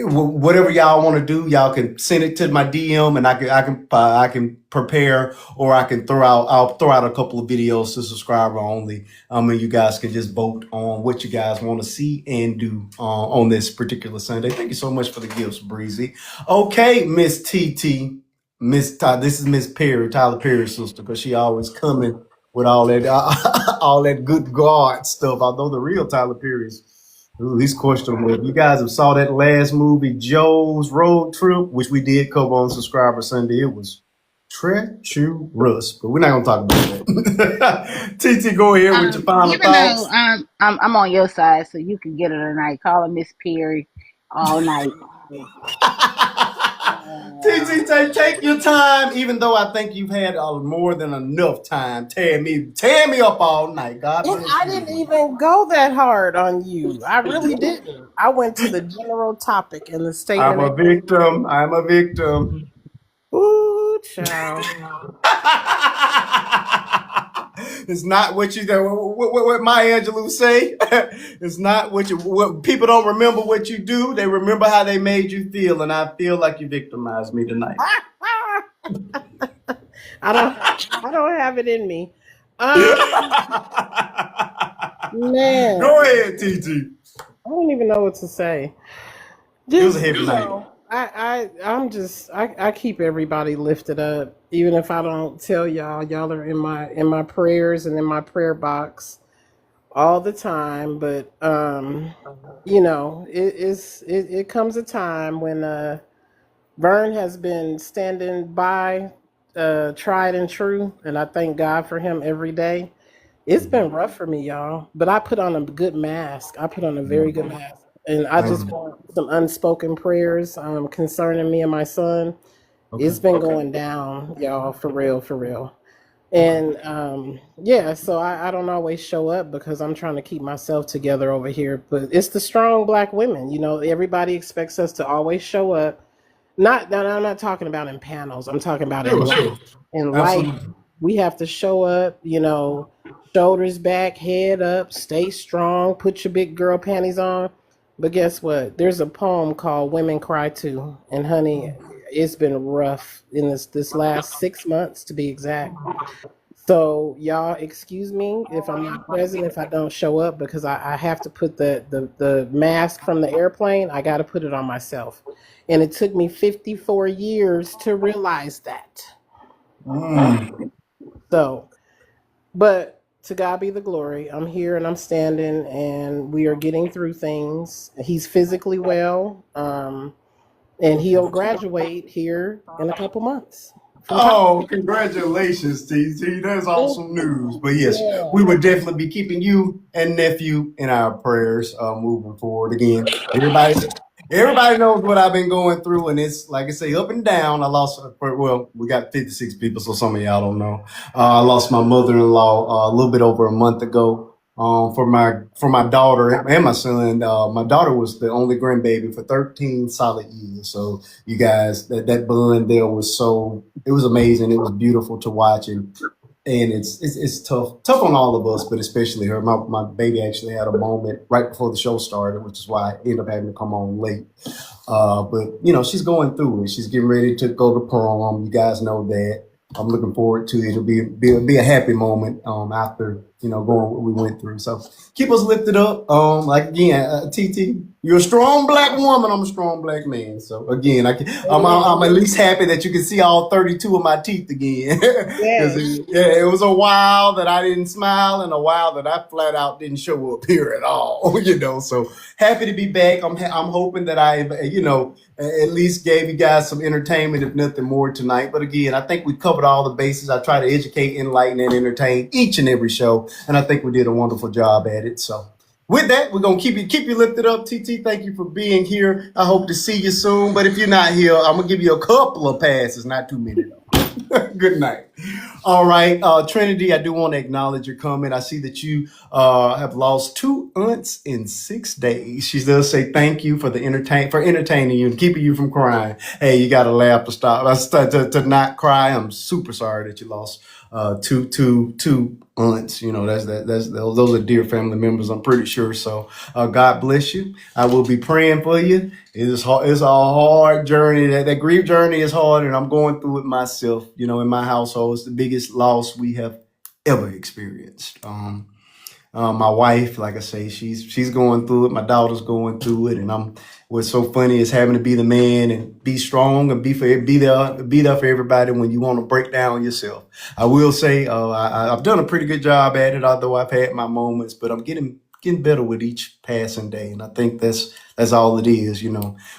whatever y'all want to do, y'all can send it to my DM and I can prepare, or I'll throw out a couple of videos to Subscriber Only. And you guys can just vote on what you guys want to see and do on this particular Sunday. Thank you so much for the gifts, Breezy. Okay, Miss TT, this is Miss Perry, Tyler Perry's sister, because she always coming with all that good God stuff. Although the real Tyler Perry's, he's questionable. If you guys have saw that last movie, Joe's Road Trip, which we did cover on Subscriber Sunday, it was treacherous. But we're not gonna talk about that. TT, go ahead with your final Even thoughts. though I'm on your side, so you can get her tonight. Call her Miss Perry all night. TT, take your time. Even though I think you've had more than enough time, tear me up all night. God And bless I you. didn't even go that hard on you. I really didn't. I went to the general topic and the statement. I'm a victim. Ooh, child. It's not what you what Maya Angelou say. It's not what people don't remember what you do. They remember how they made you feel, and I feel like you victimized me tonight. I don't have it in me. Man, Go ahead, TT. I don't even know what to say. It was a Just heavy night. I keep everybody lifted up, even if I don't tell y'all. Y'all are in my prayers and in my prayer box all the time. But you know, it comes a time when Vern has been standing by, tried and true, and I thank God for him every day. It's been rough for me, y'all, but I put on a good mask. I put on a very good mask. And I just want some unspoken prayers concerning me and my son. It's been going down, y'all, for real, for real. And yeah, so I don't always show up because I'm trying to keep myself together over here. But it's the strong black women. You know, everybody expects us to always show up. Not that I'm not talking about in panels. I'm talking about in Sure, life. sure. In life, Absolutely. we have to show up, you know, shoulders back, head up, stay strong, put your big girl panties on. But guess what? There's a poem called Women Cry Too. And honey, it's been rough in this last 6 months to be exact. So y'all excuse me if I'm not present, if I don't show up, because I have to put the mask from the airplane, I gotta put it on myself. And it took me 54 years to realize that. Mm. So, but to God be the glory. I'm here and I'm standing and we are getting through things. He's physically well. And he'll graduate here in a couple months from college. Oh, congratulations, TT. That's Thank awesome you. news. But yes, Yeah. we would definitely be keeping you and nephew in our prayers moving forward. Again, everybody knows what I've been going through, and it's like I say, up and down. I lost, well, we got 56 people, so some of y'all don't know. I lost my mother-in-law a little bit over a month ago. For my daughter and my son. My daughter was the only grandbaby for 13 solid years. So you guys, that bond there it was amazing. It was beautiful to watch, and it's tough on all of us, but especially her. My baby actually had a moment right before the show started, which is why I ended up having to come on late. But you know, she's going through it. She's getting ready to go to prom. You guys know that. I'm looking forward to it. It'll be a happy moment after going what we went through. So keep us lifted up. Like again, TT, you're a strong black woman. I'm a strong black man. So again, I'm at least happy that you can see all 32 of my teeth again. Yes. It was a while that I didn't smile and a while that I flat out didn't show up here at all. So happy to be back. I'm hoping that I at least gave you guys some entertainment, if nothing more tonight. But again, I think we covered all the bases. I try to educate, enlighten, and entertain each and every show, and I think we did a wonderful job at it. So with that, we're gonna keep you lifted up. TT, thank you for being here. I hope to see you soon. But if you're not here, I'm gonna give you a couple of passes, not too many though. Good night. All right, Trinity, I do want to acknowledge your comment. I see that you have lost 2 aunts in 6 days. She does say thank you for entertaining you and keeping you from crying. Hey, you got to laugh to stop to not cry. I'm super sorry that you lost two aunts. Those are dear family members. I'm pretty sure. So God bless you. I will be praying for you. It's a hard journey. That grief journey is hard, and I'm going through it myself. In my household, it's the biggest loss we have ever experienced. My wife, like I say, she's going through it. My daughter's going through it, and what's so funny is having to be the man and be strong and be there for everybody when you want to break down yourself. I will say I've done a pretty good job at it, although I've had my moments, but I'm getting better with each passing day, and I think that's all it is.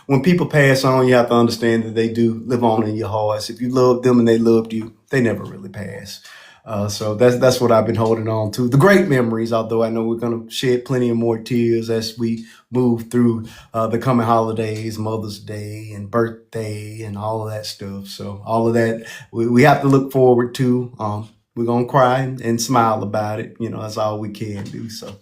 When people pass on, you have to understand that they do live on in your hearts. If you loved them and they loved you, they never really pass. So that's what I've been holding on to. The great memories, although I know we're going to shed plenty of more tears as we move through the coming holidays, Mother's Day and birthday and all of that stuff. So all of that we have to look forward to. We're going to cry and smile about it. That's all we can do. So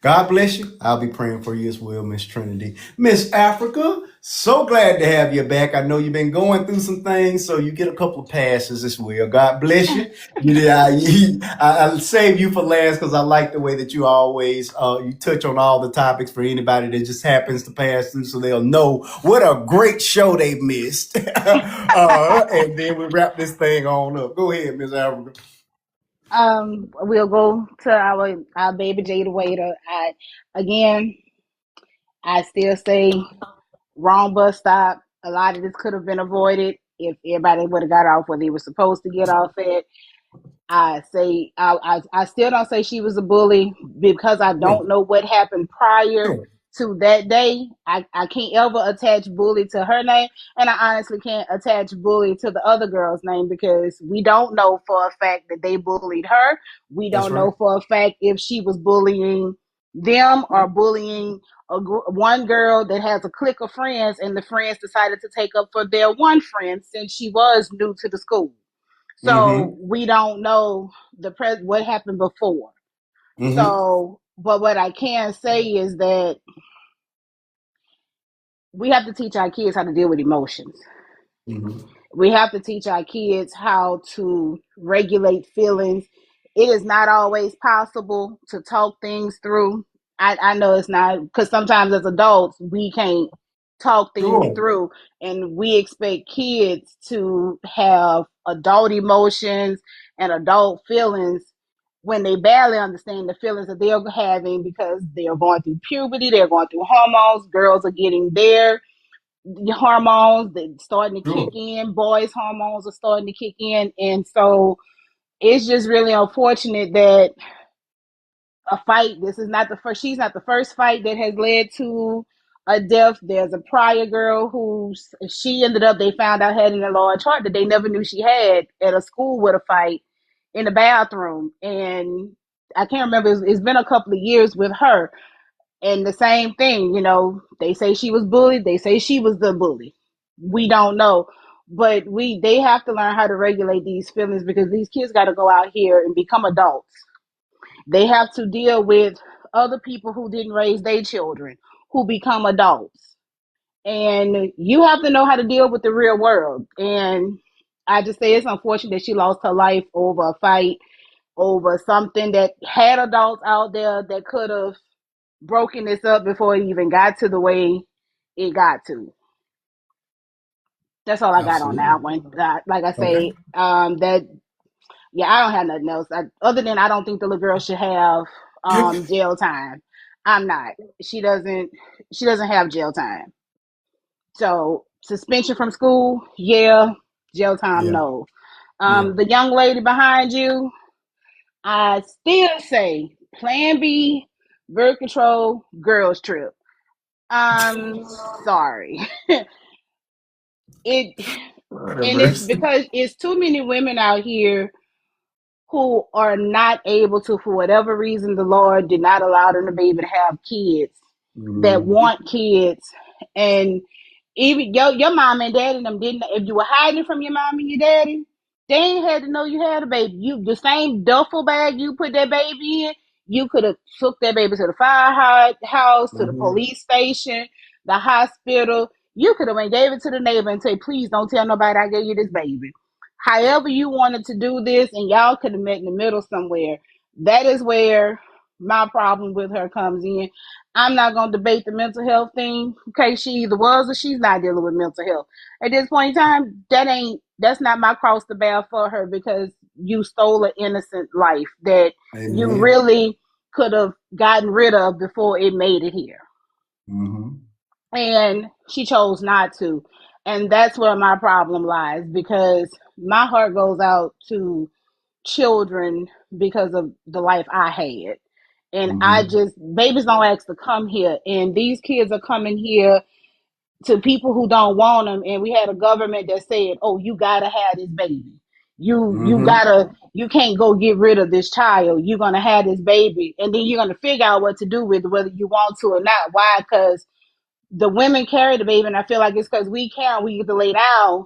God bless you. I'll be praying for you as well, Miss Trinity. Miss Africa, so glad to have you back. I know you've been going through some things, so you get a couple of passes as well. God bless you. I'll save you for last because I like the way that you always you touch on all the topics for anybody that just happens to pass through, so they'll know what a great show they missed. And then we wrap this thing on up. Go ahead, Miss Africa. We'll go to our baby Jada Waiter. Again, I still say wrong bus stop. A lot of this could have been avoided if everybody would have got off where they were supposed to get off at. I still don't say she was a bully because I Yeah, don't know what happened prior sure. to that day. I can't ever attach bully to her name, and I honestly can't attach bully to the other girl's name because we don't know for a fact that they bullied her. We That's don't right. know for a fact if she was bullying them or bullying one girl that has a clique of friends, and the friends decided to take up for their one friend since she was new to the school. So Mm-hmm. we don't know what happened before. Mm-hmm. So, but what I can say is that we have to teach our kids how to deal with emotions. Mm-hmm. We have to teach our kids how to regulate feelings. It is not always possible to talk things through. I know it's not, because sometimes as adults we can't talk things Sure. through, and we expect kids to have adult emotions and adult feelings when they barely understand the feelings that they're having because they're going through puberty, they're going through hormones. Girls are getting their hormones that starting to kick Sure. in, boys hormones are starting to kick in, and so it's just really unfortunate that a fight, this is not the first, she's not the first fight that has led to a death. There's a prior girl who she ended up, they found out had an enlarged heart that they never knew she had at a school with a fight in the bathroom, and I can't remember, it's been a couple of years with her. And the same thing, they say she was bullied. They say she was the bully. We don't know. But they have to learn how to regulate these feelings because these kids got to go out here and become adults. They have to deal with other people who didn't raise their children, who become adults. And you have to know how to deal with the real world. And I just say it's unfortunate that she lost her life over a fight, over something that had adults out there that could have broken this up before it even got to the way it got to. That's all I got on Absolutely. that one. Like I Okay. say, that yeah, I don't have nothing else. Other than I don't think the little girl should have jail time. I'm not. She doesn't. She doesn't have jail time. So suspension from school, yeah. Jail time, Yeah. no. Yeah. The young lady behind you, I still say Plan B, birth control, girls trip. I'm sorry. it Lord have and it's mercy. because it's too many women out here who are not able to, for whatever reason the Lord did not allow them to be able to have kids, that Mm-hmm. want kids. And even your mom and daddy and them didn't, if you were hiding from your mom and your daddy, they ain't had to know you had a baby. You, the same duffel bag you put that baby in, you could have took that baby to the firehouse, to the Mm-hmm. police station, the hospital. You could have went gave it to the neighbor and say, please don't tell nobody I gave you this baby. However you wanted to do this, and y'all could have met in the middle somewhere. That is where my problem with her comes in. I'm not going to debate the mental health thing. Okay, she either was or she's not dealing with mental health. At this point in time, that's not my cross to bear for her because you stole an innocent life that you Amen. really could have gotten rid of before it made it here. Mm-hmm. And she chose not to. And that's where my problem lies because my heart goes out to children because of the life I had. And I Mm-hmm. just, babies don't ask to come here. And these kids are coming here to people who don't want them. And we had a government that said, oh, you got to have this baby. Mm-hmm. You can't go get rid of this child. You're going to have this baby. And then you're going to figure out what to do with it, whether you want to or not. Why? Because the women carry the baby. And I feel like it's because we get to lay down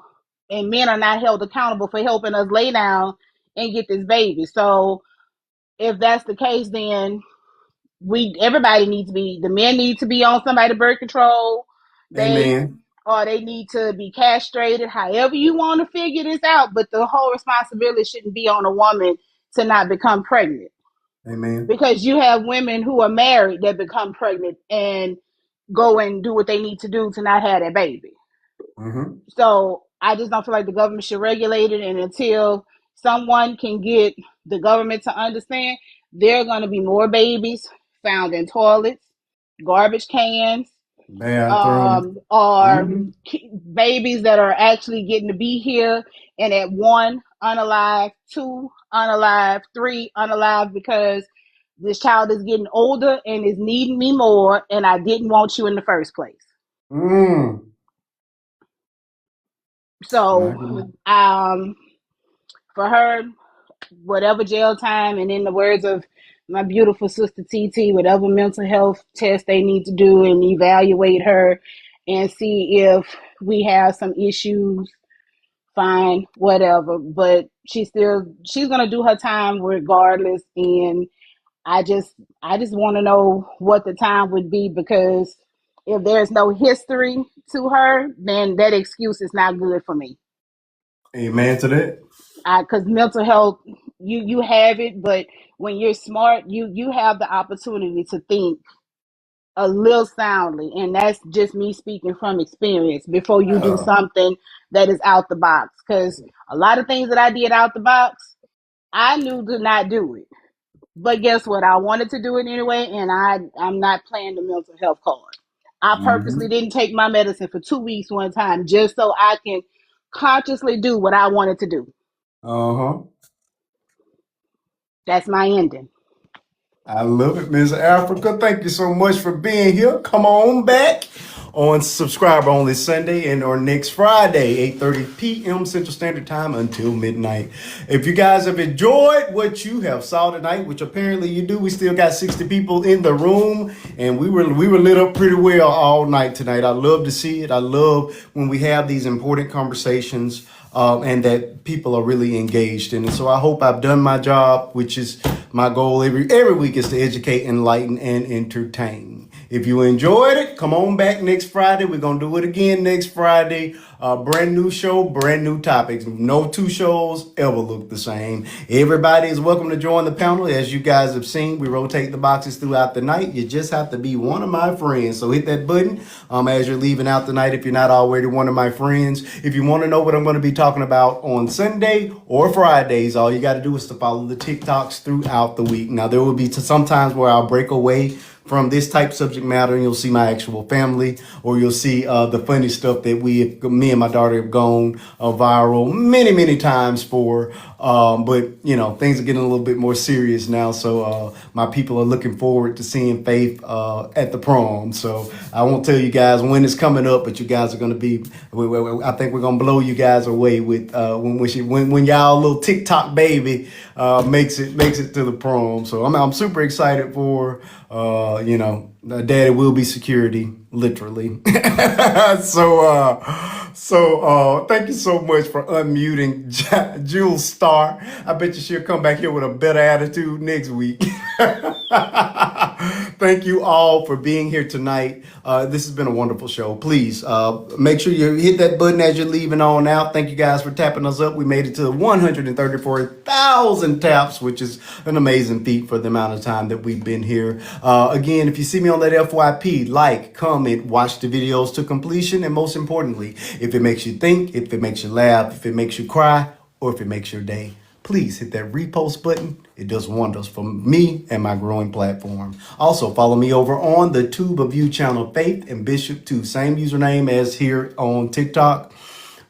and men are not held accountable for helping us lay down and get this baby. So if that's the case, then everybody needs to be, the men need to be on somebody's birth control. They Amen. or they need to be castrated, however you want to figure this out. But the whole responsibility shouldn't be on a woman to not become pregnant. Amen. Because you have women who are married that become pregnant and go and do what they need to do to not have that baby. Mm-hmm. So I just don't feel like the government should regulate it. And until someone can get the government to understand, there are going to be more babies found in toilets, garbage cans, Bathroom. or Mm-hmm. babies that are actually getting to be here and at 1 unalive, 2 unalive, 3 unalive, because this child is getting older and is needing me more, and I didn't want you in the first place. Mm. I So, agree. for her, whatever jail time, and in the words of my beautiful sister TT, whatever mental health test they need to do and evaluate her and see if we have some issues, fine, whatever. But she's gonna do her time regardless. And I just want to know what the time would be, because if there's no history to her, then that excuse is not good for me. Amen to that. Because mental health, you have it, but when you're smart, you have the opportunity to think a little soundly, and that's just me speaking from experience, before you do Yeah. something that is out the box. Because a lot of things that I did out the box, I knew to not do it, but guess what, I wanted to do it anyway, and I'm not playing the mental health card. I purposely Mm-hmm. didn't take my medicine for 2 weeks one time, just so I can consciously do what I wanted to do. Uh-huh. That's my ending. I love it, Miss Africa. Thank you so much for being here. Come on back on Subscriber Only Sunday and or next Friday, 8:30 p.m. Central Standard Time until midnight. If you guys have enjoyed what you have saw tonight, which apparently you do, we still got 60 people in the room, and we were lit up pretty well all night tonight. I love to see it. I love when we have these important conversations. And that people are really engaged in it. So I hope I've done my job, which is my goal every week, is to educate, enlighten, and entertain. If you enjoyed it, come on back next Friday. We're going to do it again next Friday. Brand new show, brand new topics. No two shows ever look the same. Everybody is welcome to join the panel. As you guys have seen, we rotate the boxes throughout the night. You just have to be one of my friends. So hit that button as you're leaving out tonight if you're not already one of my friends. If you want to know what I'm going to be talking about on Sunday or Fridays, all you got to do is to follow the TikToks throughout the week. Now, there will be some times where I'll break away from this type subject matter, and you'll see my actual family, or you'll see the funny stuff that me and my daughter have gone viral many times for. But you know, things are getting a little bit more serious now, so my people are looking forward to seeing Faith at the prom. So I won't tell you guys when it's coming up, but you guys are going to be. I think we're going to blow you guys away with when y'all little TikTok baby makes it to the prom. So I'm super excited for. Daddy will be security, literally. So thank you so much for unmuting Jules Star. I bet you she'll come back here with a better attitude next week. Thank you all for being here tonight. This has been a wonderful show. Please make sure you hit that button as you're leaving on out. Thank you guys for tapping us up. We made it to 134,000 taps, which is an amazing feat for the amount of time that we've been here. Again, if you see me on that FYP, like, comment, watch the videos to completion, and most importantly, if it makes you think, if it makes you laugh, if it makes you cry, or if it makes your day, please hit that repost button. It does wonders for me and my growing platform. Also, follow me over on the Tube of You channel, Faith and Bishop 2. Same username as here on TikTok.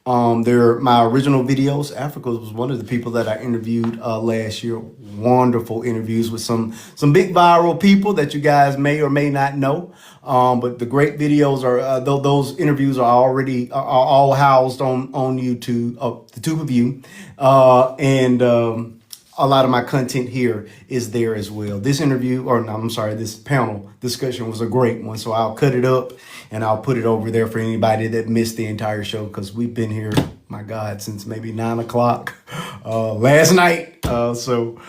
They're my original videos. Africa was one of the people that I interviewed last year. Wonderful interviews with some big viral people that you guys may or may not know. But the great videos are those interviews are already are all housed on YouTube, the Tube of You, and a lot of my content here is there as well. This interview, or no, I'm sorry, this panel discussion was a great one. So I'll cut it up and I'll put it over there for anybody that missed the entire show, because we've been here my God, since maybe 9 o'clock last night. So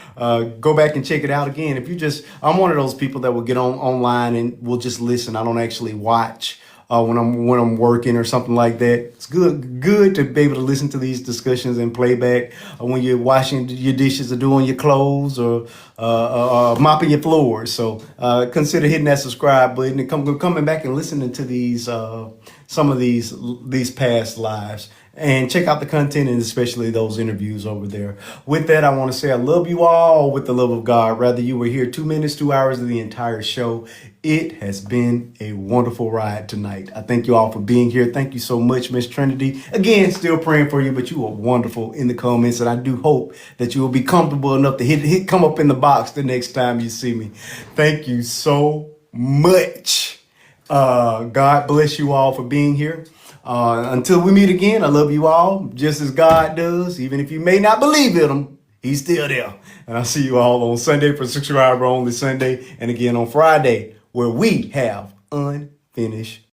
go back and check it out again. If you just, I'm one of those people that will get online and will just listen. I don't actually watch when I'm working or something like that. It's good to be able to listen to these discussions and playback when you're washing your dishes or doing your clothes or mopping your floors. So consider hitting that subscribe button and coming back and listening to these some of these past lives. And check out the content and especially those interviews over there. With that, I want to say I love you all with the love of God. Whether you were here 2 minutes, 2 hours of the entire show, it has been a wonderful ride tonight. I thank you all for being here. Thank you so much, Miss Trinity. Again, still praying for you, but you are wonderful in the comments. And I do hope that you will be comfortable enough to come up in the box the next time you see me. Thank you so much. God bless you all for being here. Until we meet again, I love you all just as God does. Even if you may not believe in him, he's still there. And I'll see you all on Sunday for Subscriber Only Sunday. And again on Friday, where we have Unfinished